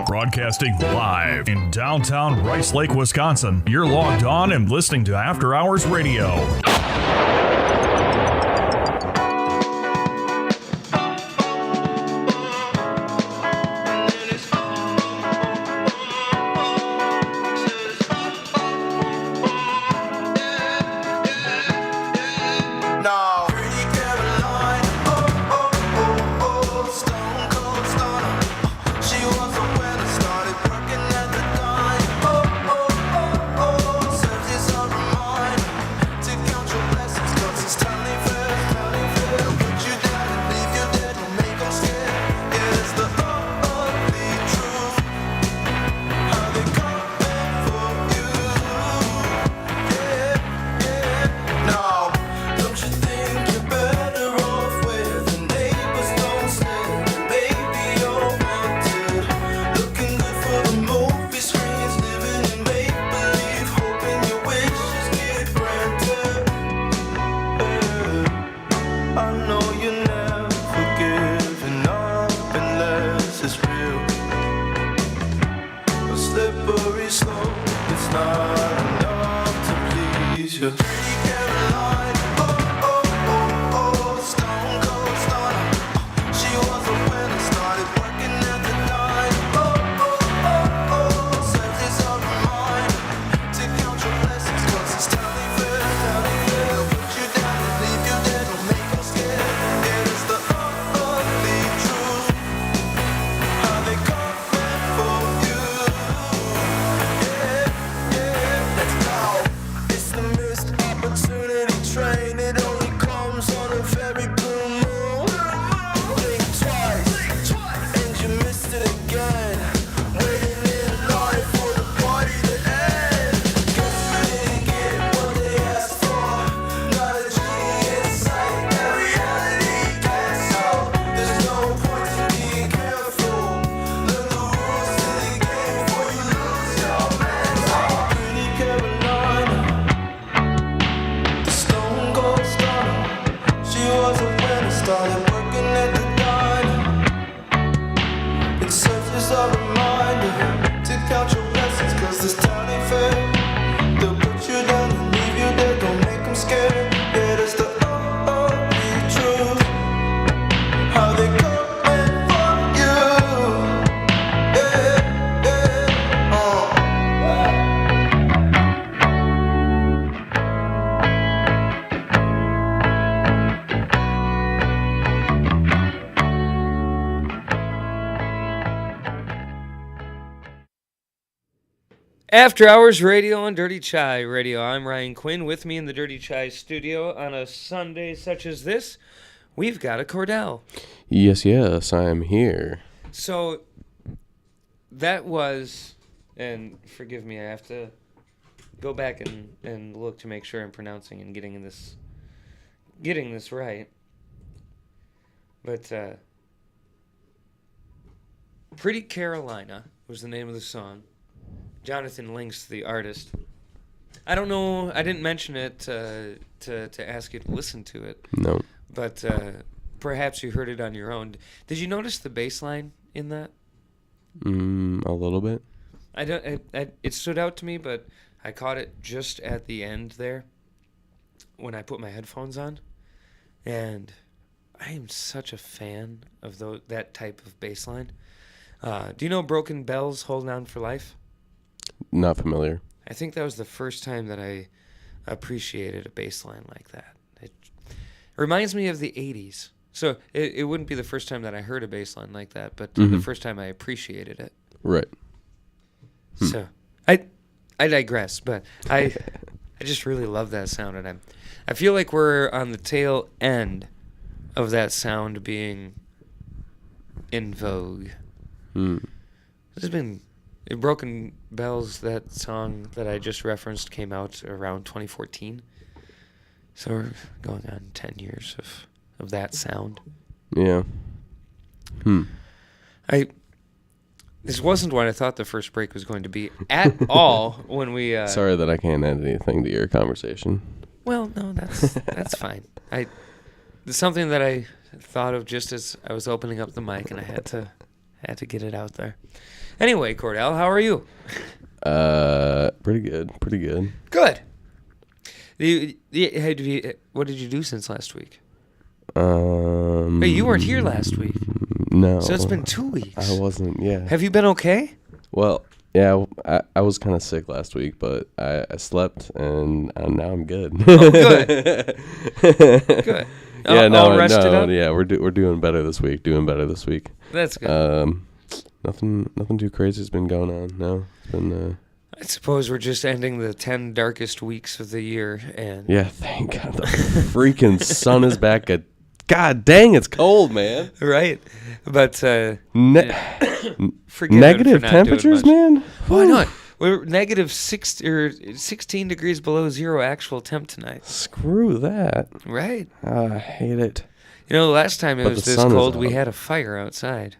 Broadcasting live in downtown Rice Lake, Wisconsin. You're logged on and listening to After Hours Radio. After Hours Radio on Dirty Chai Radio. I'm Ryan Quinn. With me in the Dirty Chai studio on a Sunday such as this, we've got a Kordell. Yes, I'm here. So that was, and forgive me, I have to go back and look to make sure I'm pronouncing and getting this right. But Pretty Carolina was the name of the song. Jonathan Links, the artist. I don't know. I didn't mention it to ask you to listen to it. No. But perhaps you heard it on your own. Did you notice the bass line in that? A little bit. It stood out to me, but I caught it just at the end there when I put my headphones on, and I am such a fan of that type of bass line. Do you know Broken Bells, Holding On for Life? Not familiar. I think that was the first time that I appreciated a bass line like that. It reminds me of the 80s. So it wouldn't be the first time that I heard a bass line like that, but the first time I appreciated it. Right. So I digress, but I just really love that sound, and I feel like we're on the tail end of that sound being in vogue. There's been Broken Bells, that song that I just referenced, came out around 2014. So we're going on 10 years of that sound. Yeah. This wasn't what I thought the first break was going to be at all when we... Sorry that I can't add anything to your conversation. Well, no, that's fine. It's something that thought of just as I was opening up the mic, and I had to get it out there. Anyway, Kordell, how are you? Pretty good. Good. What did you do since last week? Hey, you weren't here last week. No. So it's been 2 weeks. I wasn't. Yeah. Have you been okay? Well, yeah. I was kind of sick last week, but I slept and now I'm good. Oh, good. Good. All rested up? Yeah, we're doing better this week. That's good. Nothing too crazy has been going on. No, it's been. I suppose we're just ending the 10 darkest weeks of the year, and Yeah, thank God the freaking sun is back. God dang, it's cold, man. right. But forgive Negative for not temperatures, doing much. man. Why not? We're negative 16 degrees below zero actual temp tonight. Screw that. Right. I hate it. You know, the last time it But was the this sun is cold, we out. had a fire outside.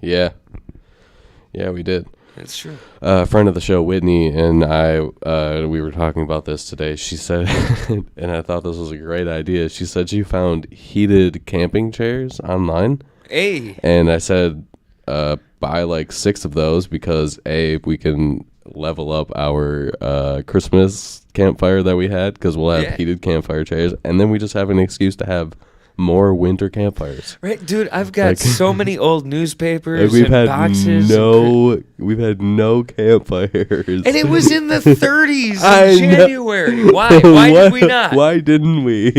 Yeah, we did. That's true. A friend of the show, Whitney, and I, we were talking about this today. She said, and I thought this was a great idea. She said she found heated camping chairs online. Hey. And I said, buy like 6 of those because we can level up our Christmas campfire that we had because we'll have heated campfire chairs, and then we just have an excuse to have more winter campfires. Right, dude, I've got so many old newspapers We've and had boxes. we've had no campfires. And it was in the 30s I in know. January. Why? Why did we not? Why didn't we?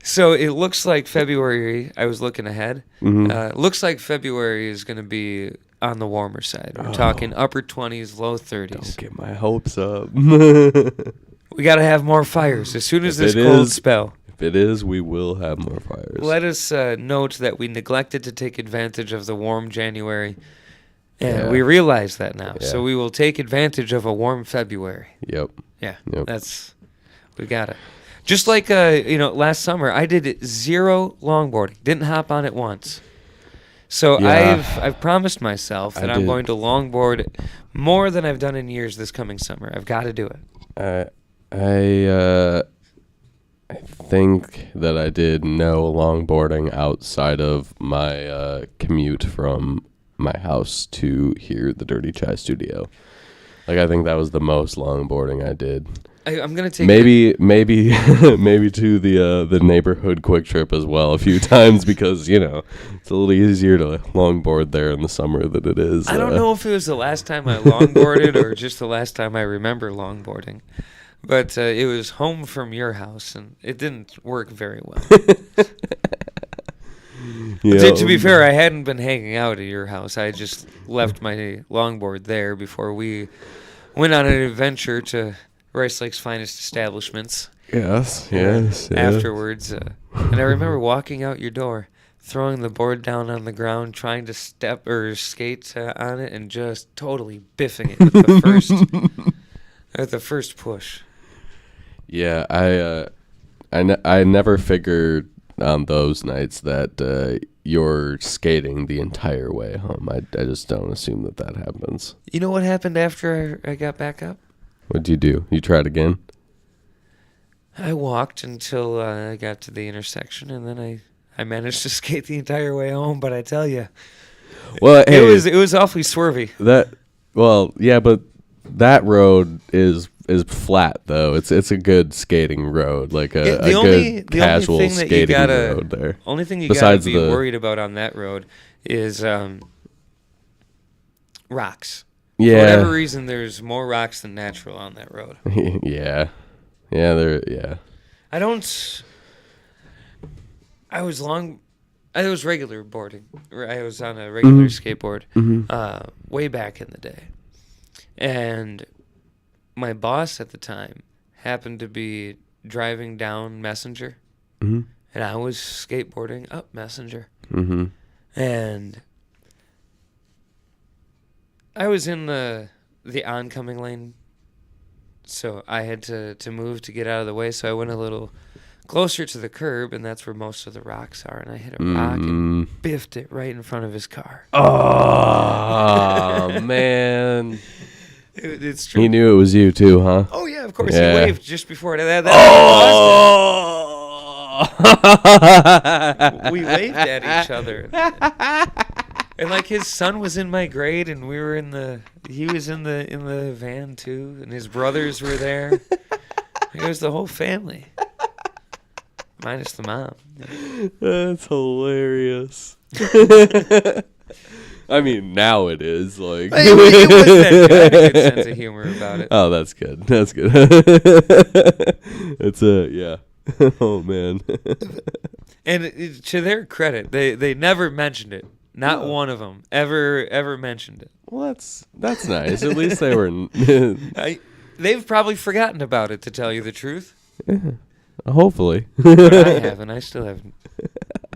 So it looks like February, I was looking ahead. Mm-hmm. Looks like February is going to be on the warmer side. We're talking upper 20s, low 30s. Don't get my hopes up. We got to have more fires as soon as this cold spell. If it is, we will have more fires. Let us note that we neglected to take advantage of the warm January, and we realize that now. Yeah. So we will take advantage of a warm February. Yep. Yeah, Yep. we got it. Just like, last summer, I did 0 longboarding. Didn't hop on it once. So Yeah. I've promised myself that I'm going to longboard more than I've done in years this coming summer. I've got to do it. I think that I did no longboarding outside of my commute from my house to here, the Dirty Chai Studio. Like, I think that was the most longboarding I did. I'm gonna take maybe to the neighborhood quick trip as well a few times because it's a little easier to longboard there in the summer than it is. I don't know if it was the last time I longboarded or just the last time I remember longboarding, but it was home from your house and it didn't work very well. To be fair, I hadn't been hanging out at your house. I just left my longboard there before we went on an adventure to Rice Lake's finest establishments. Yes. Afterwards, and I remember walking out your door, throwing the board down on the ground, trying to step or skate on it, and just totally biffing it at the first push. Yeah, I never figured on those nights that you're skating the entire way home. I just don't assume that happens. You know what happened after I got back up? What'd you do? You tried again? I walked until I got to the intersection, and then I managed to skate the entire way home. But I tell you, well, it was awfully swervy. But that road is flat though. It's a good skating road, like a good casual skating road there. Only thing you gotta be worried about on that road is rocks. Yeah. For whatever reason, there's more rocks than natural on that road. Yeah. I was regular boarding. I was on a regular skateboard way back in the day. And my boss at the time happened to be driving down Messenger. And I was skateboarding up Messenger. And I was in the oncoming lane, so I had to move to get out of the way. So I went a little closer to the curb, and that's where most of the rocks are. And I hit a rock and biffed it right in front of his car. Oh, man. It's true. He knew it was you too, huh? Oh, yeah, of course. Yeah. He waved just before that. We waved at each other. And like his son was in my grade, and we were he was in the van too, and his brothers were there. It was the whole family, minus the mom. That's hilarious. I mean, now it is like. It was that good. I had a good sense of humor about it. Oh, that's good. That's good. It's yeah. Oh man. And to their credit, they never mentioned it. Not one of them ever mentioned it. Well, that's nice. At least they were. They've probably forgotten about it, to tell you the truth. Yeah, hopefully. But I haven't. I still have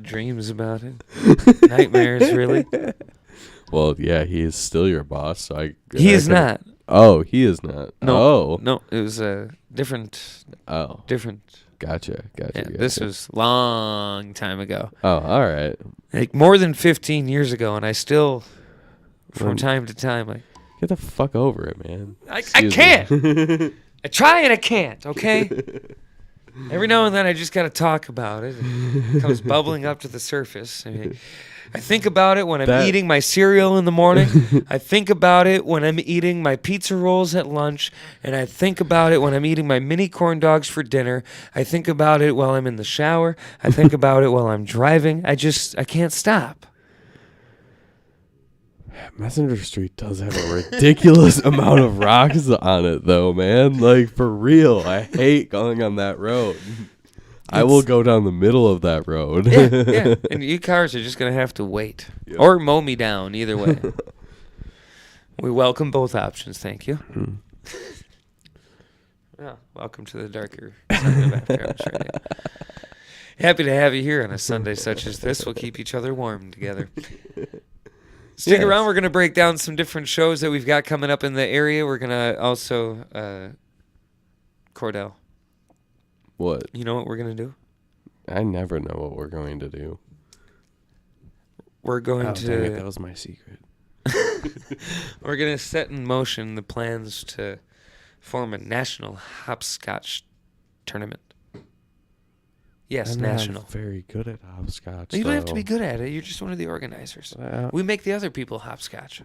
dreams about it. Nightmares, really. Well, yeah, he is still your boss. So He is not. Oh, he is not. No, no, it was a different. Oh, different. Gotcha. Yeah, this was long time ago. Oh, all right. Like more than 15 years ago, and I still, from time to time, like. Get the fuck over it, man. I can't. I try and I can't, okay? Every now and then I just got to talk about it. It comes bubbling up to the surface. I think about it when I'm eating my cereal in the morning. I think about it when I'm eating my pizza rolls at lunch. And I think about it when I'm eating my mini corn dogs for dinner. I think about it while I'm in the shower. I think about it while I'm driving. I can't stop. Messenger Street does have a ridiculous amount of rocks on it, though, man. Like, for real. I hate going on that road. I will go down the middle of that road. Yeah. And you cars are just going to have to wait. Yep. Or mow me down, either way. We welcome both options, thank you. Well, welcome to the darker side of After Hours Radio. Happy to have you here on a Sunday such as this. We'll keep each other warm together. Stick around. We're going to break down some different shows that we've got coming up in the area. We're going to also, Kordell. What? You know what we're going to do? I never know what we're going to do. We're going to... Dang it, that was my secret. We're going to set in motion the plans to form a national hopscotch tournament. Yes, I'm national. not very good at hopscotch. You don't have to be good at it. You're just one of the organizers. We make the other people hopscotch.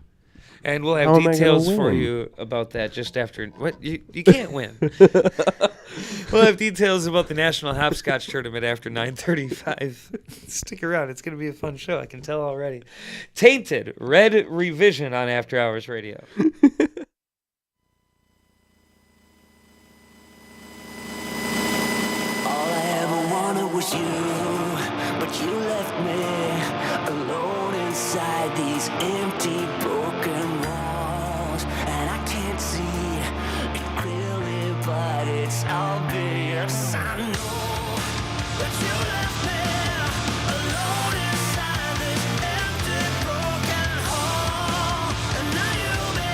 And we'll have details for you about that just after. What? You can't win. We'll have details about the National Hopscotch Tournament after 9:35. Stick around. It's going to be a fun show. I can tell already. Tainted Red Revision on After Hours Radio. Was you, but you left me alone inside these empty, broken walls, and I can't see it clearly, but it's obvious. I know that you left me alone inside this empty, broken hall, and now you'll be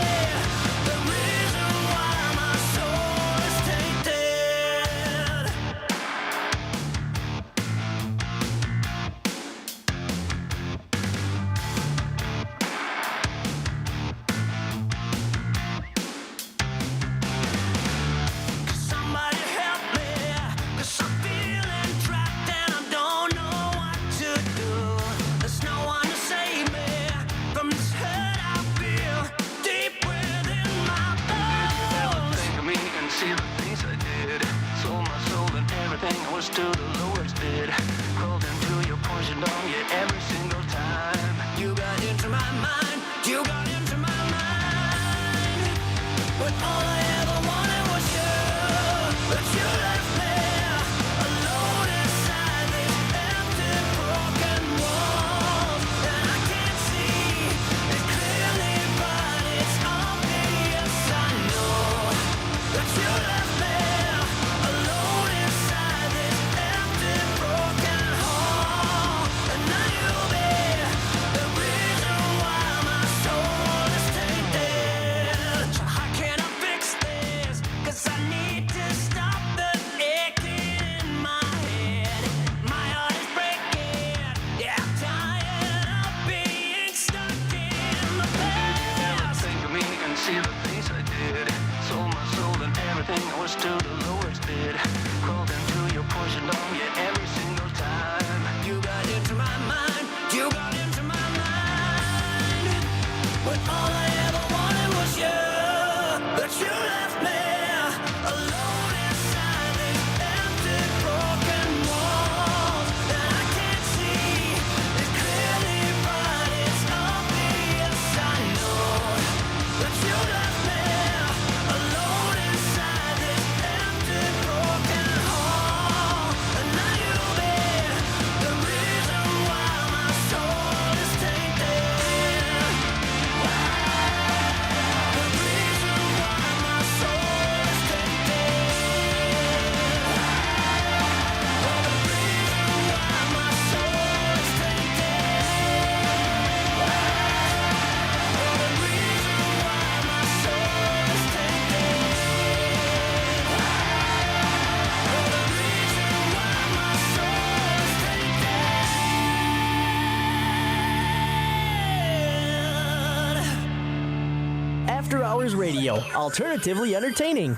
Hours Radio, alternatively entertaining.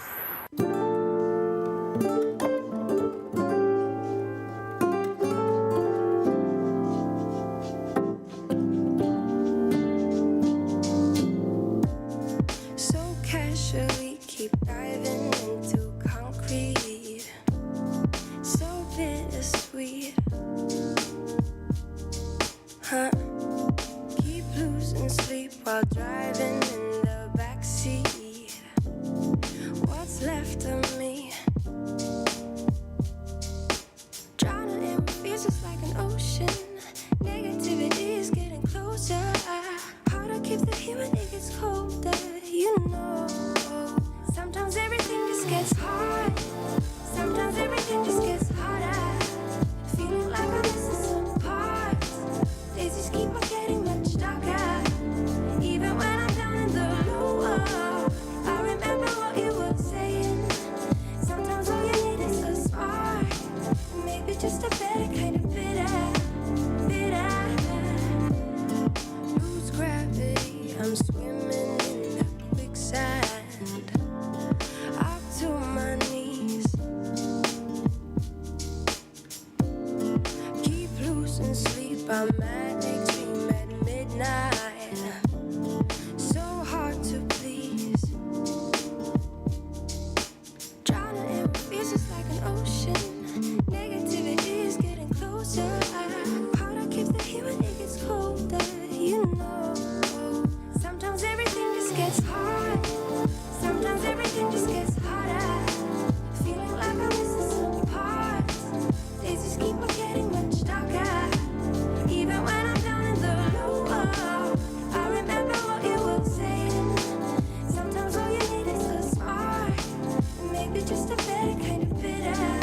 So casually keep diving into concrete. So bittersweet. Huh? Keep losing sleep while driving in the backseat. What's left of me? Drowning in fears just like an ocean. Negativity is getting closer. Hard to keep the heat when it gets colder. You know, sometimes everything just gets hard. Sometimes everything just gets harder. Feeling like I'm missing some parts. Days just keep on getting much darker. Even when I'm down in the low, I remember what you were saying. Sometimes all you need is a spark. Maybe just a better kind of bitter. Lose gravity, I'm swimming in the quicksand. Up to my knees. Keep losing sleep, I'm manic dream at midnight. So hard to please. Drowning in fears just like an ocean. Negativity is getting closer. Hard to keep the heat when it gets colder. You know, sometimes everything just gets hard. Sometimes everything just gets harder. Feeling like I'm missing some parts. Days just keep on getting much darker. Even when I'm down in the low, I remember what you were saying. Sometimes all you need is a spark. Maybe just a better kind of bitter.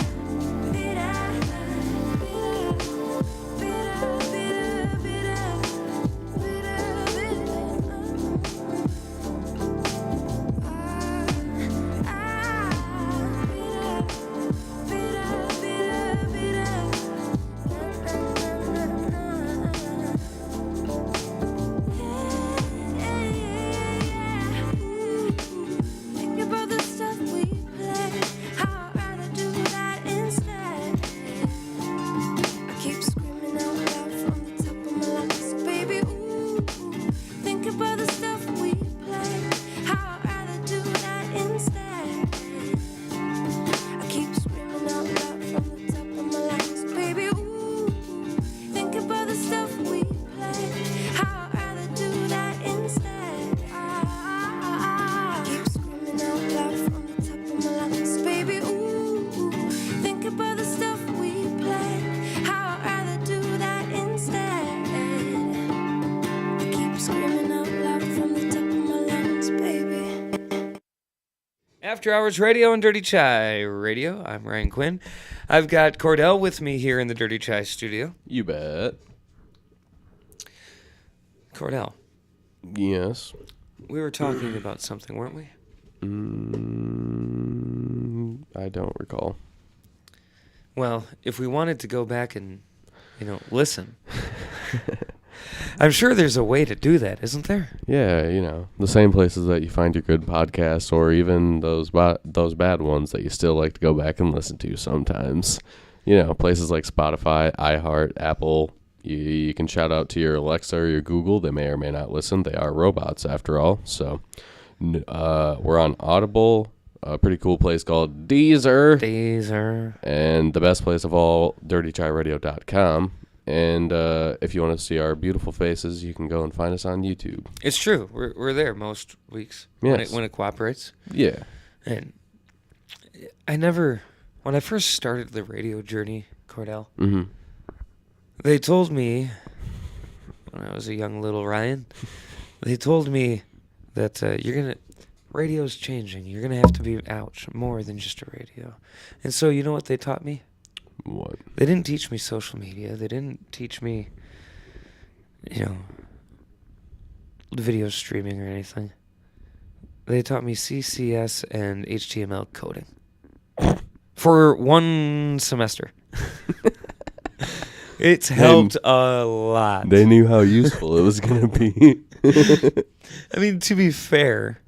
Think about the stuff we play. How I'd rather do that instead. I keep screaming out loud from the top of my lungs, baby. Ooh, think about the stuff we play. How I'd rather do that instead. I keep screaming out loud from the top of my lungs, baby. Ooh, think about the stuff we play. How I'd rather do that instead. I keep screaming out loud from the top of my lungs, baby. Ooh, think about the stuff we play. How I'd rather do that instead. I keep screaming out loud from the top of my lungs, baby. After Hours Radio and Dirty Chai Radio. I'm Ryan Quinn. I've got Kordell with me here in the Dirty Chai studio. You bet. Kordell, Yes. we were talking about something, weren't we? I don't recall. Well, if we wanted to go back and, listen, I'm sure there's a way to do that, isn't there? Yeah, the same places that you find your good podcasts, or even those bad ones that you still like to go back and listen to sometimes. Places like Spotify, iHeart, Apple. You can shout out to your Alexa or your Google. They may or may not listen. They are robots, after all. So we're on Audible, a pretty cool place called Deezer. And the best place of all, dirtychairadio.com. And if you want to see our beautiful faces, you can go and find us on YouTube. It's true. We're there most weeks Yes. when it cooperates. Yeah. And when I first started the radio journey, Kordell, Mm-hmm. they told me, when I was a young little Ryan, they told me that radio's changing. You're going to have to be out more than just a radio. And so you know what they taught me? What? They didn't teach me social media. They didn't teach me, video streaming or anything. They taught me CSS and HTML coding for one semester. It's helped a lot. They knew how useful it was going to be. I mean, to be fair,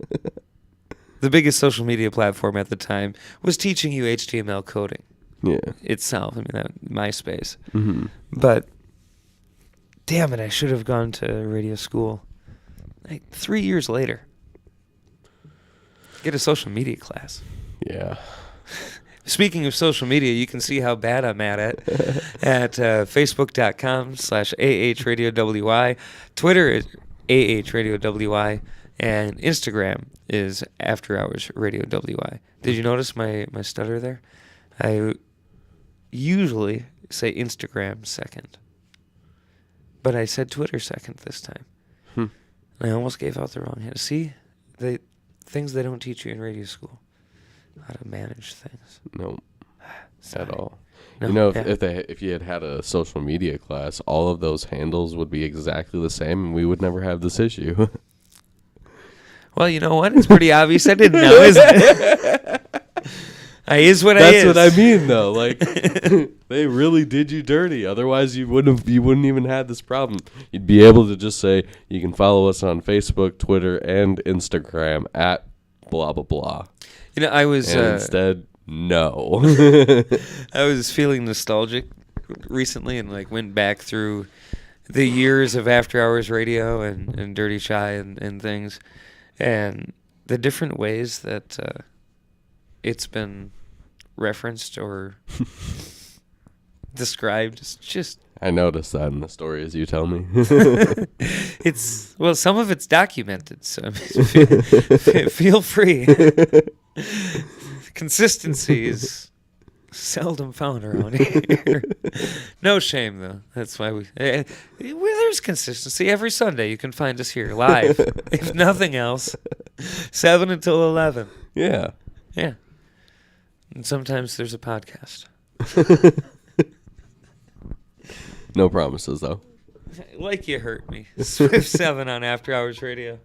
the biggest social media platform at the time was teaching you HTML coding Yeah. itself. I mean, MySpace. Mm-hmm. But damn it, I should have gone to radio school. Like 3 years later, get a social media class. Yeah. Speaking of social media, you can see how bad I'm at it at facebook.com/AHRadioWY. Twitter is AHRadioWY. And Instagram is After Hours Radio WY. Did you notice my stutter there? I usually say Instagram second. But I said Twitter second this time. I almost gave out the wrong hand. See? Things they don't teach you in radio school. How to manage things. No. Sorry. At all. No, You know, yeah. if you had a social media class, all of those handles would be exactly the same, and we would never have this issue. Well, you know what? It's pretty obvious I didn't know, isn't it? I is what I is. That's what I mean, though. Like, they really did you dirty. Otherwise, you wouldn't even have this problem. You'd be able to just say you can follow us on Facebook, Twitter, and Instagram at blah blah blah. You know, I was And instead, no. I was feeling nostalgic recently and like went back through the years of After Hours Radio and Dirty Shy and things, and the different ways that it's been referenced or described. It's just I noticed that in the stories you tell me. it's well, some of it's documented, so I mean, feel free. Consistency is seldom found around here. No shame, though. That's why there's consistency. Every Sunday you can find us here live, if nothing else, 7 until 11. Yeah. Yeah. And sometimes there's a podcast. No promises, though. Like you hurt me. Swift 7 on After Hours Radio.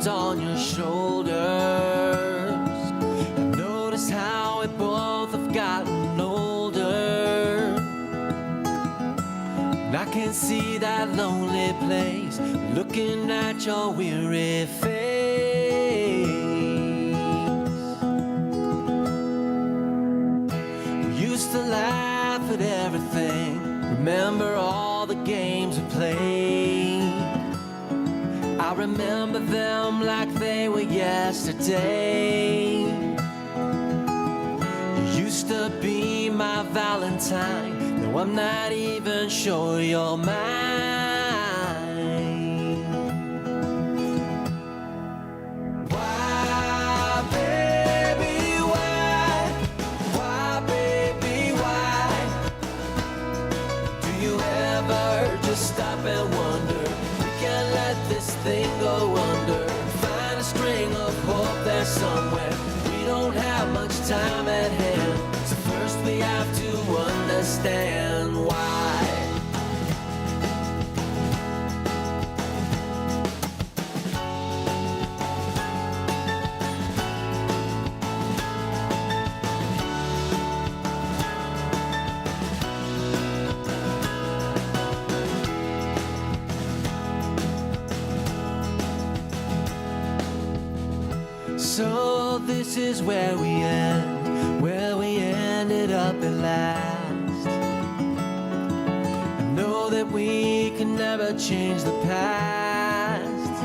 hand on your shoulders. I notice how we both have gotten older. And I can see that lonely place looking at your weary face. We used to laugh at everything, remember all the games we played. I remember them like they were yesterday. You used to be my Valentine, now I'm not even sure you're mine. Why, baby, why? Why, baby, why? Do you ever just stop and wonder? We can't let this thing go under. Find a string of hope there somewhere. We don't have much time at hand, so first we have to understand why. So this is where we ended up at last. I know that we can never change the past.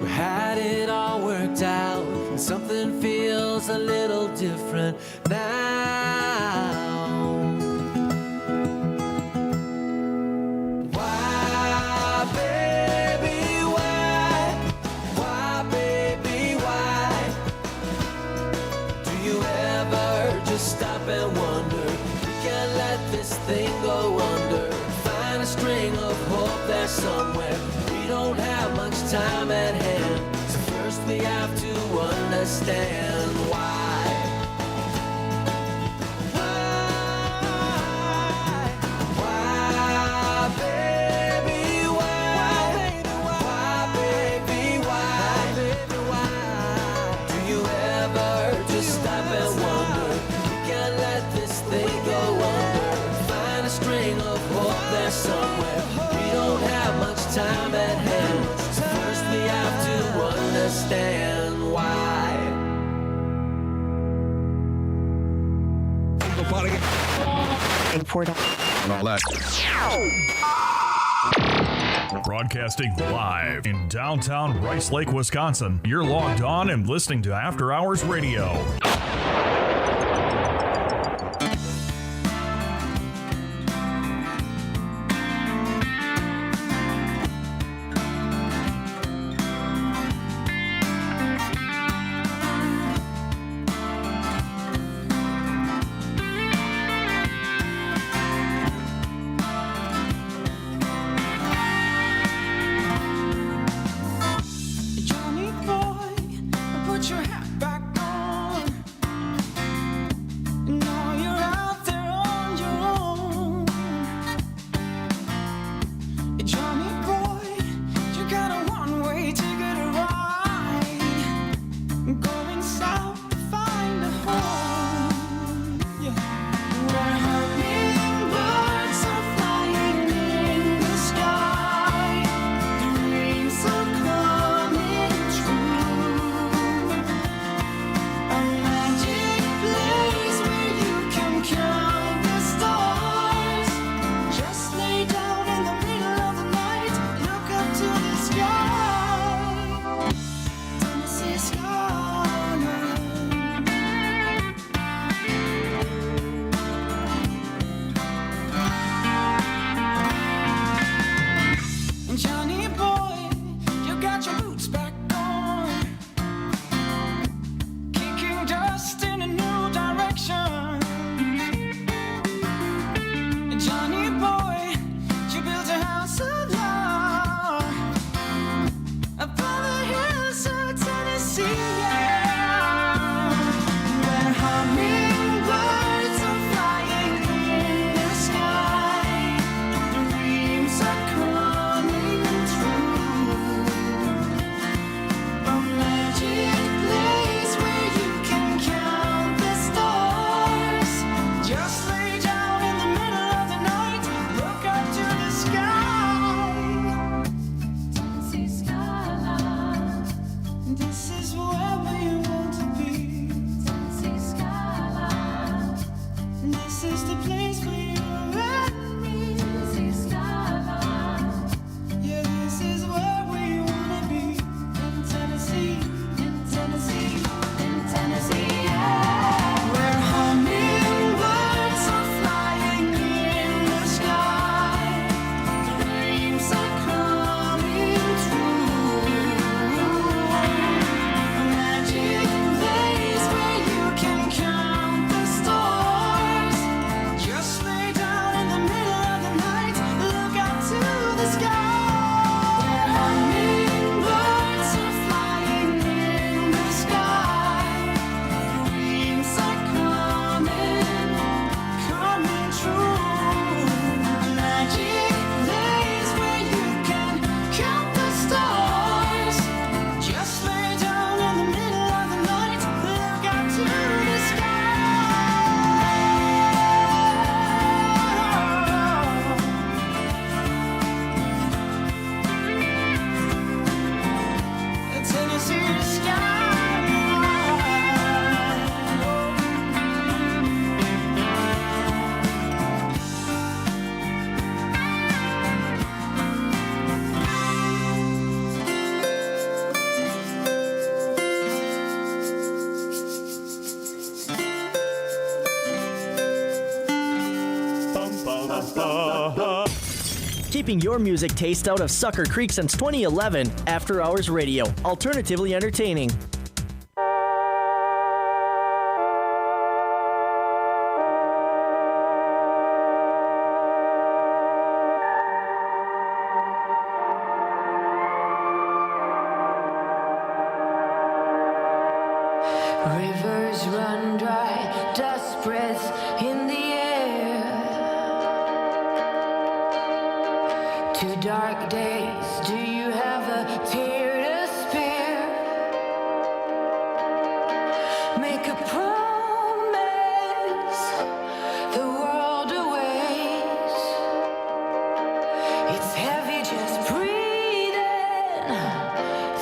We had it all worked out, and something feels a little different now. Why, baby, why? Why, baby, why? Do you ever just stop and wonder? We can't let this thing go under. Find a string of hope there somewhere. We don't have much time at hand, so first we have to understand why. Why, baby, why? Why, baby, why? Do you ever just stop and wonder? We can't let this thing go under. Find a string of hope there somewhere. We don't have much time at hand, so first we have to understand why. Broadcasting live in downtown Rice Lake, Wisconsin. You're logged on and listening to After Hours Radio. Johnny boy, put your hat back on. Keeping your music taste out of Sucker Creek since 2011. After Hours Radio. Alternatively entertaining. Rivers run dry, dust spreads in the air. 2 dark days, do you have a tear to spare? Make a promise, the world awaits. It's heavy just breathing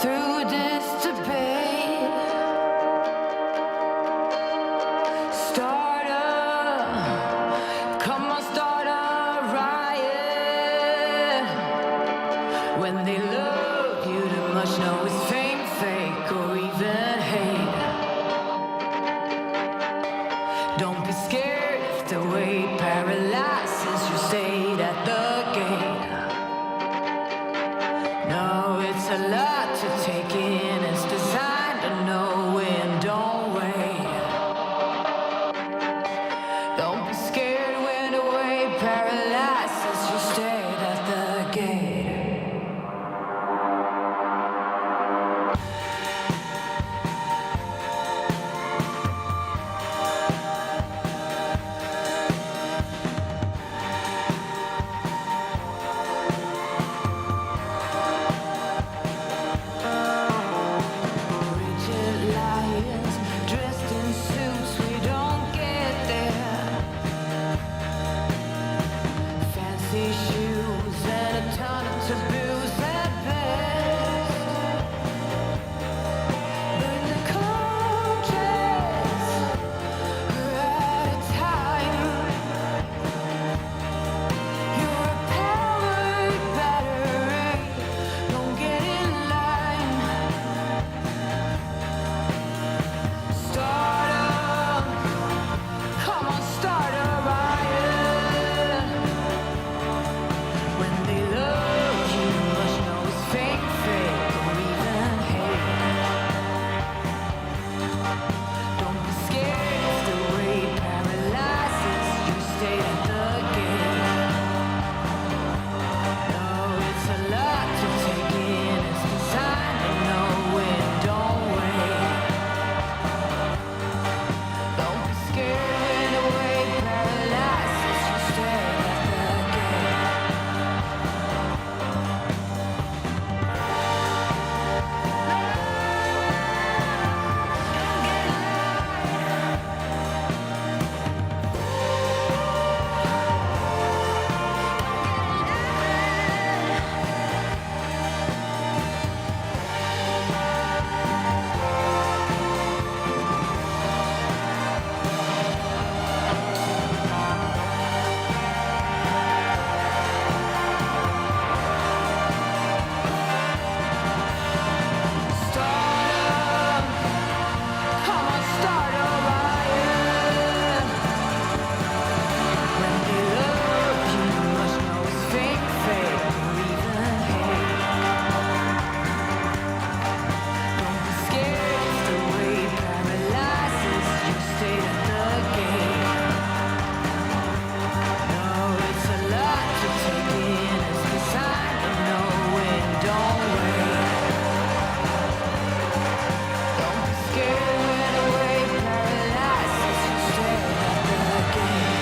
through this debate. Start a riot. When they love you too much, know it's fake, fake, or even hate. Don't be scared if the weight paralyzes your state at the gate. No, it's a lot to take in. It's designed to know when, don't wait. Don't be scared when the weight paralyzes your state at the gate. Rigid lions dressed in suits, we don't get there. Fancy shoes and a ton of taboos at best. Burn the conscience, we're out of time. You're a powered battery, don't get in line. Start up, come on, start a riot. When they love you, must know it's fake, fake, or even hate. Don't be scared if the weight paralyzes you, stay at the gate. No, it's a lot to take in. It's designed to know when, don't wait. Don't be scared when the weight paralyzes you, stay at the gate. Start up, come on, start a riot. When they love you, must know it's fake, fake, or even hate. Don't be scared if the weight paralyzes you, stay at the gate. No, it's a lot to take in. It's designed to know when, don't wait. Don't be scared when the weight paralyzes you, stay at the gate.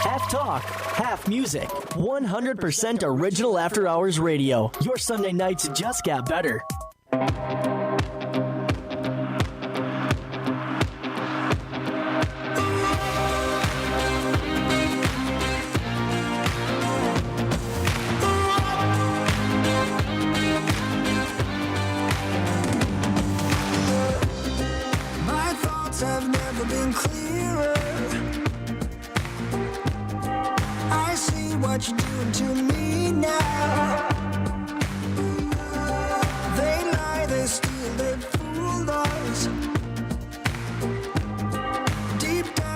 Half talk, half music. 100% original After Hours Radio. Your Sunday nights just got better. My thoughts have never been clearer. I see what you're doing to me now. They lie, they steal, they fool us. Deep down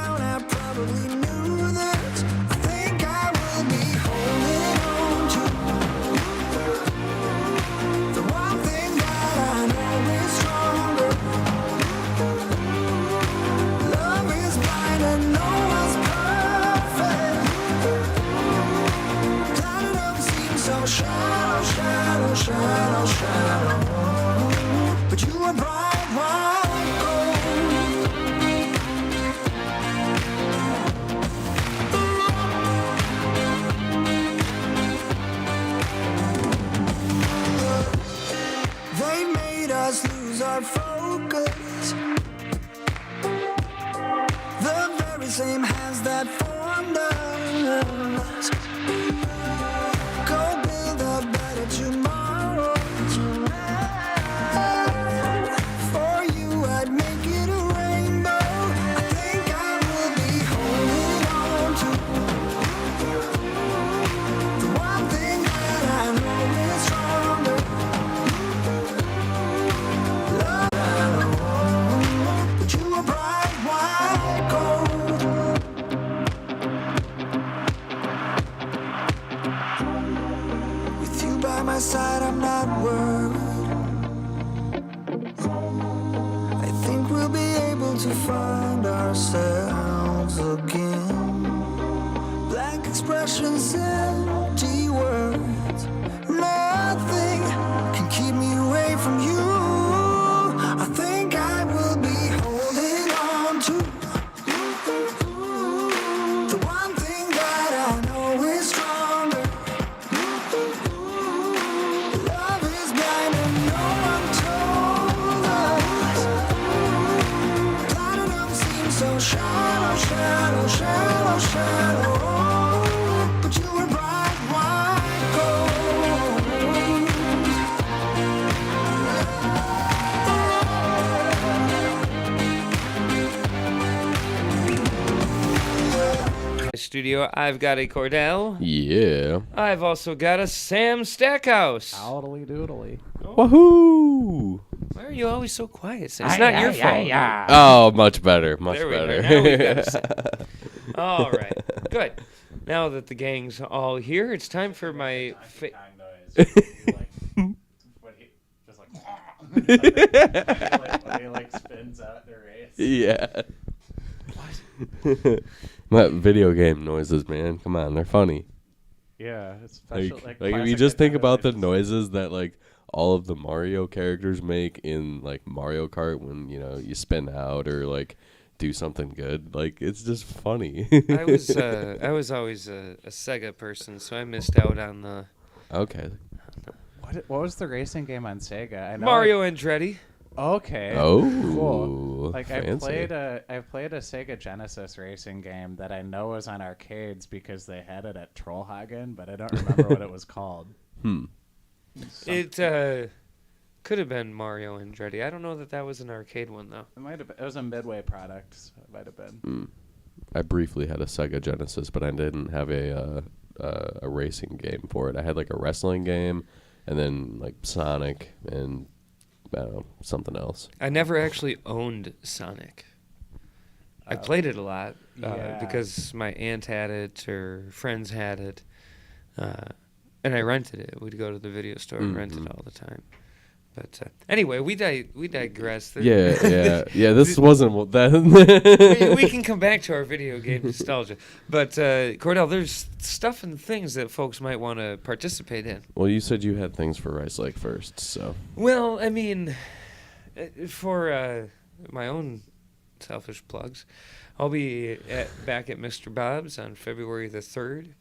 shadow, shadow. But you were bright white gold. They made us lose our focus. The very same hands that formed us. Go build a better tomorrow. For you, I'd make it a rainbow. I think I will be holding on to the one thing that I know is stronger. Love, but you are bright white gold. With you by my side, I'm not worried. I think we'll be able to find ourselves again. Blank expressions, empty words. Nothing can keep me away from you. I think I will be holding on to the one thing that I know is stronger. Love is blind and no one told us. Platinum seems so shallow, shallow, shallow, shallow. But you were bright white gold. Studio, I've got a Kordell. Yeah. I've also got a Sam Stackhouse. Howdly doodly. Woohoo! Why are you always so quiet, Sam? It's not your fault. Oh, much better. Much There we better. go. Now we got a Sam. All right. Good. Now that the gang's all here, it's time for my... Just like he like spins out the race. Yeah. My video game noises, man. Come on, they're funny. Yeah, it's Like, special. like if you classic just think Nintendo about the noises. noises that like all of the Mario characters make in like Mario Kart when you spin out or like do something good, like it's just funny. I was always a Sega person, so I missed out on the Okay. What was the racing game on Sega? I know Mario Andretti. Okay. Oh, Cool. Like I fancy. played a Sega Genesis racing game that I know was on arcades because they had it at Trollhagen, but I don't remember what it was called. It could have been Mario Andretti. I don't know that was an arcade one though. It might have. It was a Midway product. So it might have been. I briefly had a Sega Genesis, but I didn't have a racing game for it. I had like a wrestling game, and then like Sonic and I don't know, something else. I never actually owned Sonic. I played it a lot Yeah. because my aunt had it or friends had it, and I rented it. We'd go to the video store and rent it all the time. But anyway, we digress. Yeah. This wasn't that. we can come back to our video game nostalgia. But Kordell, there's stuff and things that folks might want to participate in. Well, you said you had things for Rice Lake first, so. Well, I mean, for my own selfish plugs, I'll be back at Mr. Bob's on February the 3rd.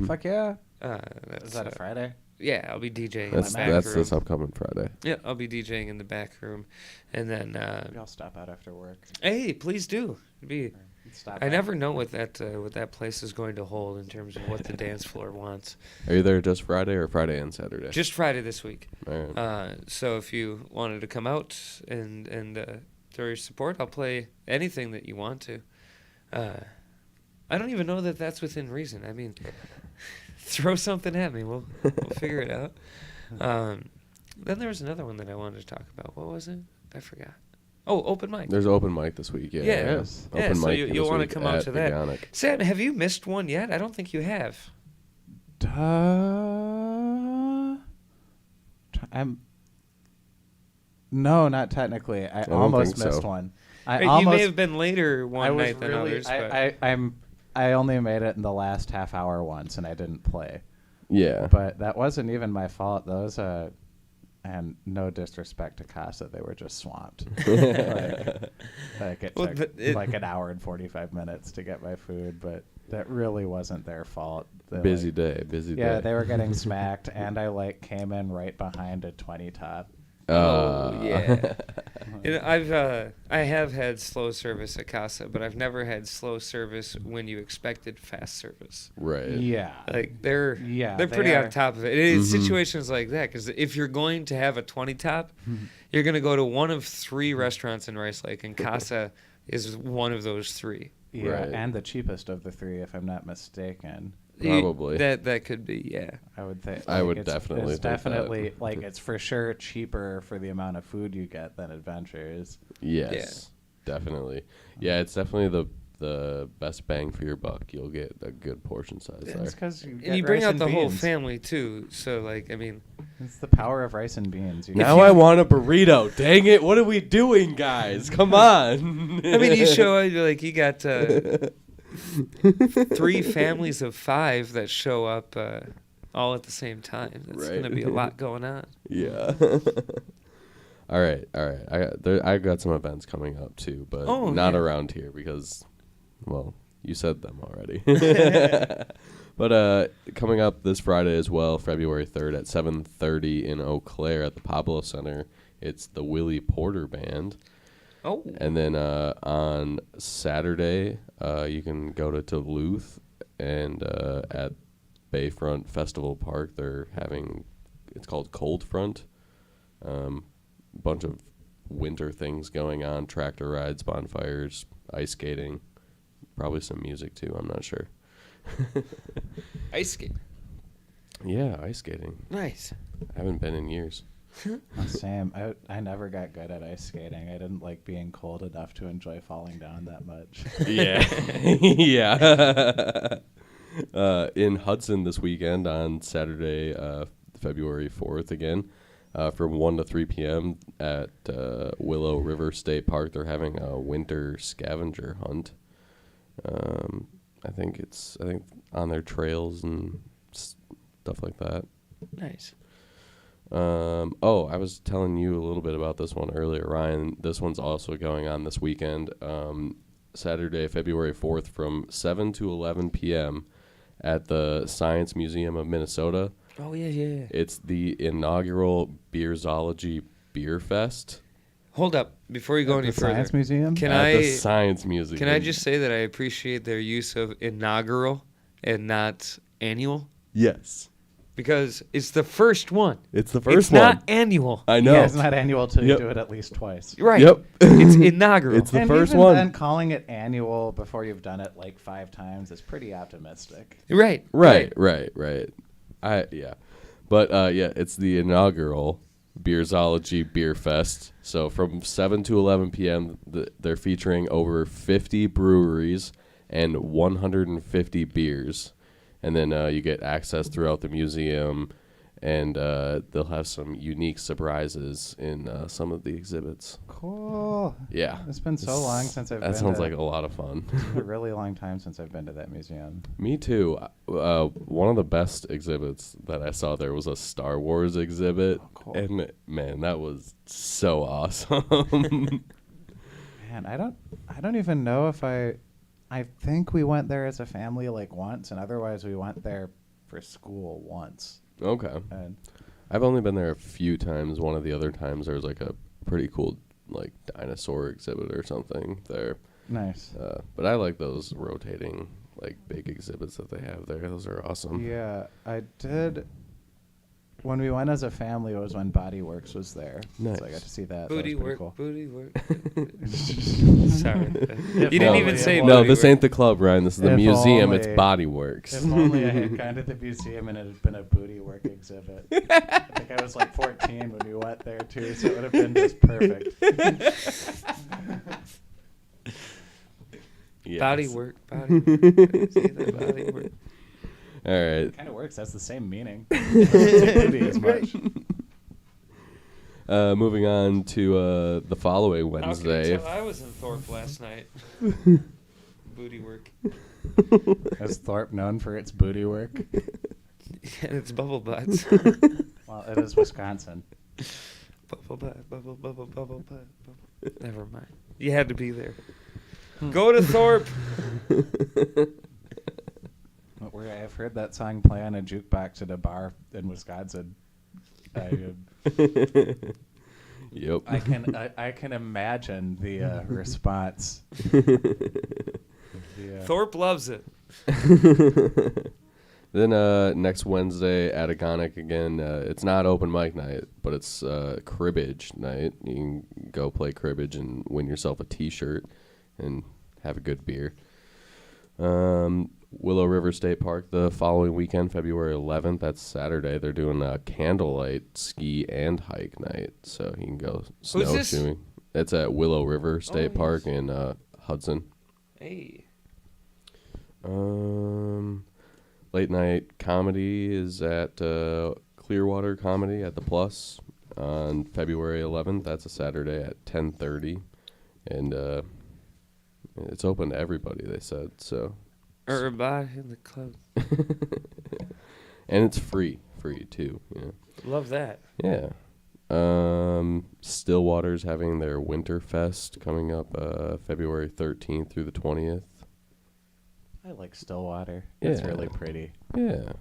Fuck yeah. That's, Is that a Friday? Yeah, I'll be DJing in That's the back room. this upcoming Friday. Yeah, I'll be DJing in the back room, and then Maybe I'll stop out after work. hey, please do. It'd be. Stop I by. never know what that place is going to hold in terms of what the dance floor wants. Are you there just Friday or Friday and Saturday? Just Friday this week. All right. So if you wanted to come out and throw your support, I'll play anything that you want to. I don't even know that that's within reason. I mean, throw something at me. We'll figure it out. Then there was another one that I wanted to talk about. What was it? I forgot. Oh, open mic. There's open mic this week. Yeah. Yeah. Yes. Yeah, Open so mic you'll this want to week come out at to that. Veganic. Sam, have you missed one yet? I don't think you have. No, not technically. I don't almost think so. missed one. You may have been later one night than others. But I only made it in the last half hour once, and I didn't play. Yeah. But that wasn't even my fault. Those And no disrespect to Casa, they were just swamped. Like it Well, took but it- like an hour and 45 minutes to get my food, but that really wasn't their fault. They, Busy like- day, busy Yeah, day. they were getting smacked, and I like came in right behind a 20 top. Oh yeah. You know, I have had slow service at Casa, but I've never had slow service when you expected fast service. Right. Yeah. Like they're they pretty on are. top of it. It's situations like that because if you're going to have a 20 top, you're going to go to one of 3 restaurants in Rice Lake, and Casa is one of those 3. Yeah, Right. and the cheapest of the 3, if I'm not mistaken. Probably. That could be, yeah. I would think. I would it's definitely think that. definitely like it's for sure cheaper for the amount of food you get than Adventures. Yes, definitely. Yeah, it's definitely the best bang for your buck. You'll get a good portion size It's there. because you And you bring out the whole family too. So like, I mean, It's the power of rice and beans. You Now I want a burrito. Dang it! What are we doing, guys? Come on. I mean, you show up, you're like you got 3 families of 5 that show up all at the same time. That's Right. gonna be a lot going on. Yeah. All right. I got some events coming up too, but not around here because, well, you said them already. But coming up this Friday as well, February 3rd at 7:30 in Eau Claire at the Pablo Center, it's the Willie Porter Band. Oh. And then on Saturday, you can go to Duluth and at Bayfront Festival Park, they're having, it's called Cold Front. Bunch of winter things going on, tractor rides, bonfires, ice skating, probably some music too, I'm not sure. Ice skate. Yeah, ice skating. Nice. I haven't been in years. Same. I never got good at ice skating. I didn't like being cold enough to enjoy falling down that much. Yeah. Yeah. In Hudson this weekend on Saturday, February 4th again, from 1 to 3 p.m. at Willow River State Park, they're having a winter scavenger hunt. I think on their trails and stuff like that. Nice. I was telling you a little bit about this one earlier, Ryan. This one's also going on this weekend, Saturday, February 4th from 7 to 11 p.m. at the Science Museum of Minnesota. Oh, yeah. It's the inaugural Beerzology Beer Fest. Hold up. Before you go any the further. Science Museum? At the Science Museum. Can I just say that I appreciate their use of inaugural and not annual? Yes. Because it's the first one. It's the first It's one. not annual. I know. Yeah, it's not annual till Yep. you do it at least twice. Right. Yep. It's inaugural. It's the And first even one. then, calling it annual before you've done it like 5 times is pretty optimistic. Right. Right. But it's the inaugural Beerzology Beer Fest. So from 7 to 11 p.m., they're featuring over 50 breweries and 150 beers. And then you get access throughout the museum, and they'll have some unique surprises in some of the exhibits. Cool. Yeah. It's been so long since I've been That sounds to, like a lot of fun. It's been a really long time since I've been to that museum. Me too. One of the best exhibits that I saw there was a Star Wars exhibit. Oh, cool. And man, that was so awesome. Man, I don't even know if I think we went there as a family like once, and otherwise we went there for school once. Okay. And I've only been there a few times. One of the other times there was like a pretty cool like dinosaur exhibit or something there. nice. But I like those rotating like big exhibits that they have there. Those are awesome. Yeah, I did. When we went as a family, it was when Body Works was there. Nice. So I got to see that. Booty that was pretty work. cool. Booty work. Sorry. You didn't even say No, booty this work. ain't the club, Ryan. This is the If museum. It's only- Body Works. If only I had gone to the museum and it had been a booty work exhibit. I think I was like 14 when we went there too, so it would have been just perfect. Yes. Body work. Body work. Say that, body work. All right. Kind of works. That's the same meaning. Don't say booty as much. Moving on to the following How can Wednesday. you tell I was in Thorpe last night? Booty work. Is Thorpe known for its booty work? And it's bubble butts. Well, it is Wisconsin. Bubble butt, bubble, bubble, bubble butt, bubble. Never mind. You had to be there. Go to Thorpe. I've heard that song play on a jukebox at a bar in Wisconsin. Yep. I can imagine the response. Thorpe loves it. Then next Wednesday at Agonic again. It's not open mic night, but it's cribbage night. You can go play cribbage and win yourself a T-shirt and have a good beer. Willow River State Park the following weekend, February 11th. That's Saturday. They're doing a candlelight ski and hike night, so you can go snowshoeing. It's at Willow River State Park in Hudson. Hey. Late night comedy is at Clearwater Comedy at the Plus on February 11th. That's a Saturday at 10:30, and it's open to everybody. They said so. Everybody in the club. And it's free too. Yeah. Love that. Yeah. Stillwater's having their Winter Fest coming up February 13th through the 20th. I like Stillwater. It's Yeah. really pretty. Yeah.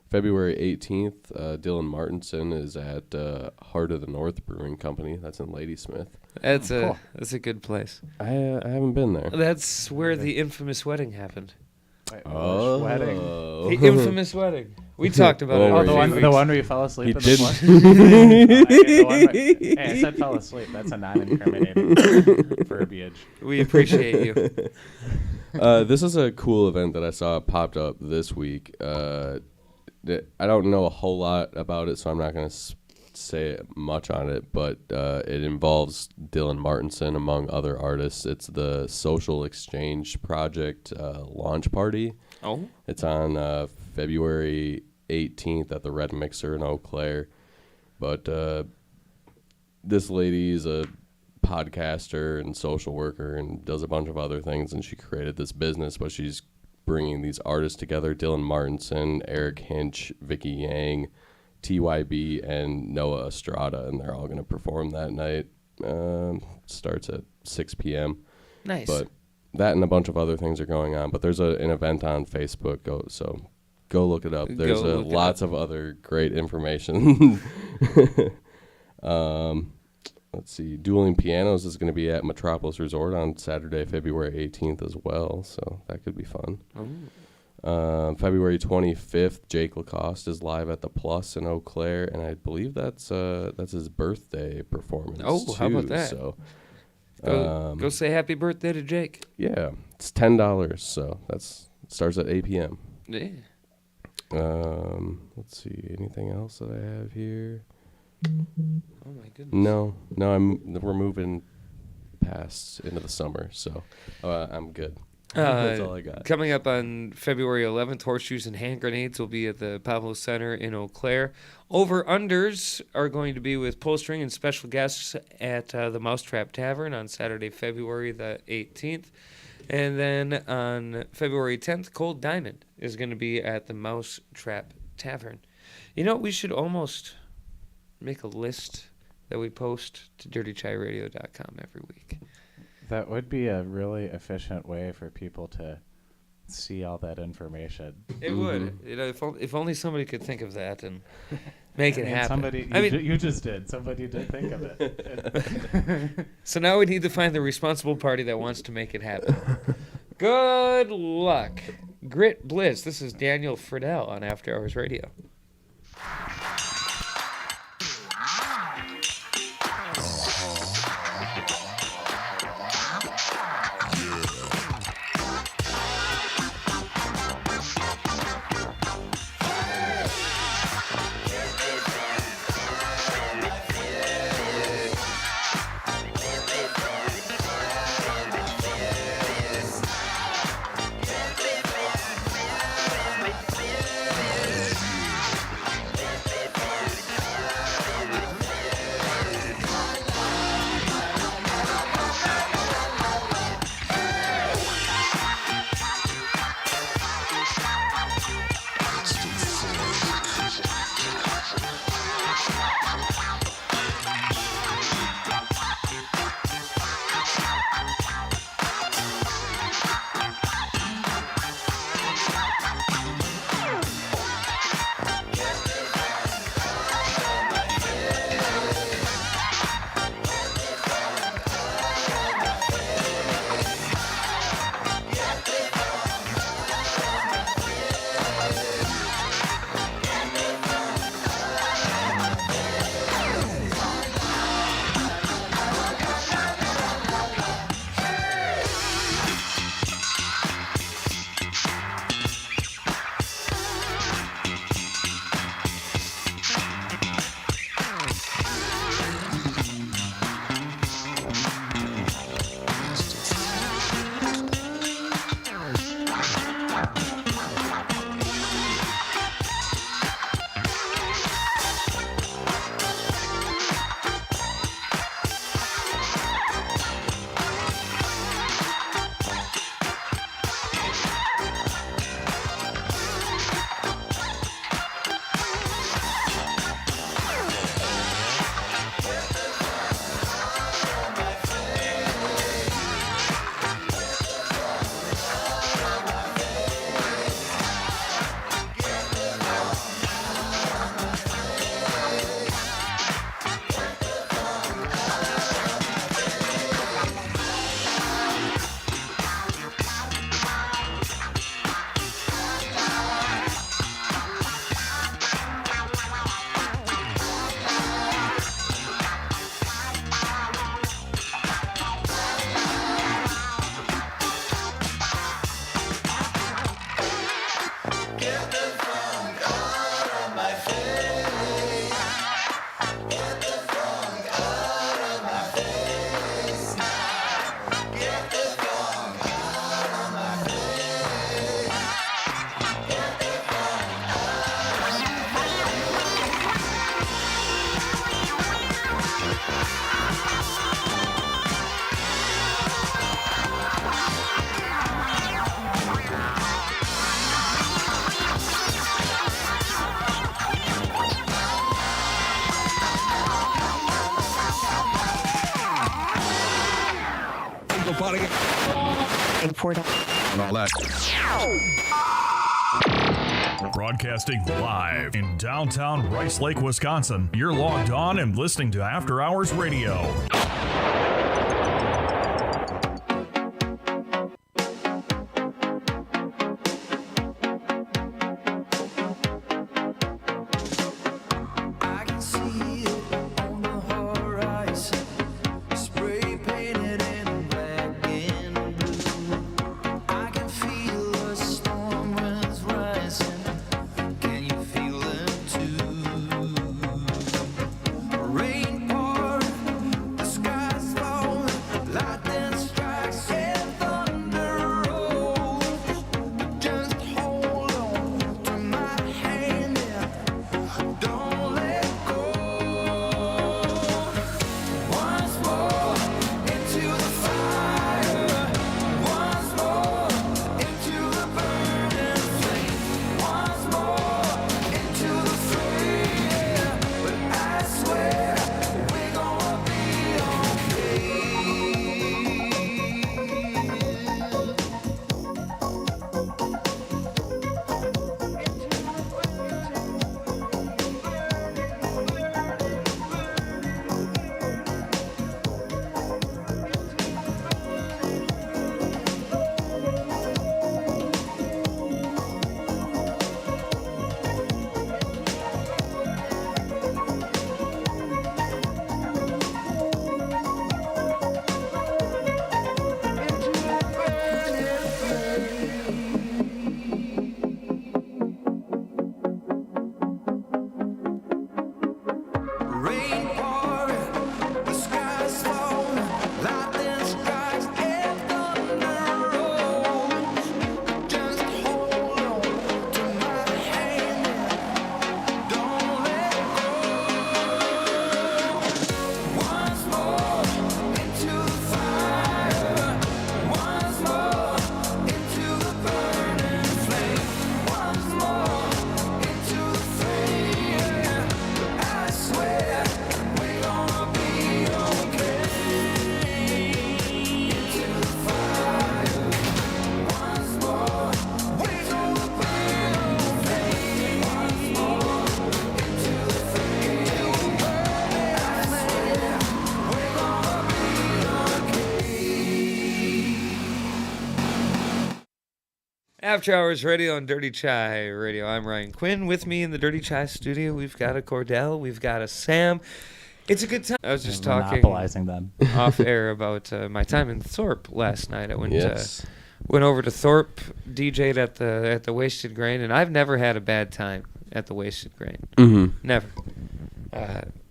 February 18th, Dylan Martinson is at Heart of the North Brewing Company. That's in Ladysmith. That's Cool. that's a good place. I haven't been there. That's where the infamous wedding happened. Wait, Oh. wedding. The infamous wedding. We talked about Oh, it. Oh, were the you- one where you fell asleep. He in didn't. The one hey, I said fell asleep. That's a non-incriminating verbiage. We appreciate you. This is a cool event that I saw popped up this week. I don't know a whole lot about it, so I'm not going to say much on it, but it involves Dylan Martinson, among other artists. It's the Social Exchange Project launch party. Oh? It's on February 18th at the Red Mixer in Eau Claire. But this lady is a podcaster and social worker and does a bunch of other things, and she created this business, but she's bringing these artists together: Dylan Martinson, Eric Hinch, Vicky Yang, TYB, and Noah Estrada, and they're all going to perform that night. Starts at 6 p.m. Nice. But that and a bunch of other things are going on. But there's an event on Facebook, go look it up. There's lots of other great information. Let's see. Dueling Pianos is going to be at Metropolis Resort on Saturday, February 18th as well, so that could be fun. February 25th, Jake Lacoste is live at the Plus in Eau Claire, and I believe that's his birthday performance. Oh, how about that? So, Go say happy birthday to Jake. yeah, it's $10, so starts at 8 p.m. Yeah. Let's see, anything else that I have here? Oh my goodness. No, we're moving past into the summer, so I'm good. That's all I got. Coming up on February 11th, Horseshoes and Hand Grenades will be at the Pablo Center in Eau Claire. Over-unders are going to be with Pull String and special guests at the Mousetrap Tavern on Saturday, February the 18th. And then on February 10th, Cold Diamond is going to be at the Mousetrap Tavern. You know, we should almost make a list that we post to dirtychairadio.com every week. That would be a really efficient way for people to see all that information. It would. You know, if only somebody could think of that and make it happen. You just did. Somebody did think of it. So now we need to find the responsible party that wants to make it happen. Good luck. Grit Bliss. This is Daniel Friedel on After Hours Radio. party. And all that. Broadcasting live in downtown Rice Lake, Wisconsin. You're logged on and listening to After Hours Radio. After Hours Radio on Dirty Chai Radio. I'm Ryan Quinn. With me in the Dirty Chai studio, we've got a Kordell, we've got a Sam. It's a good time. I was just talking monopolizing them off air about my time in Thorpe last night. I went over to Thorpe, DJ'd at the Wasted Grain, and I've never had a bad time at the Wasted Grain. Mm-hmm. Never.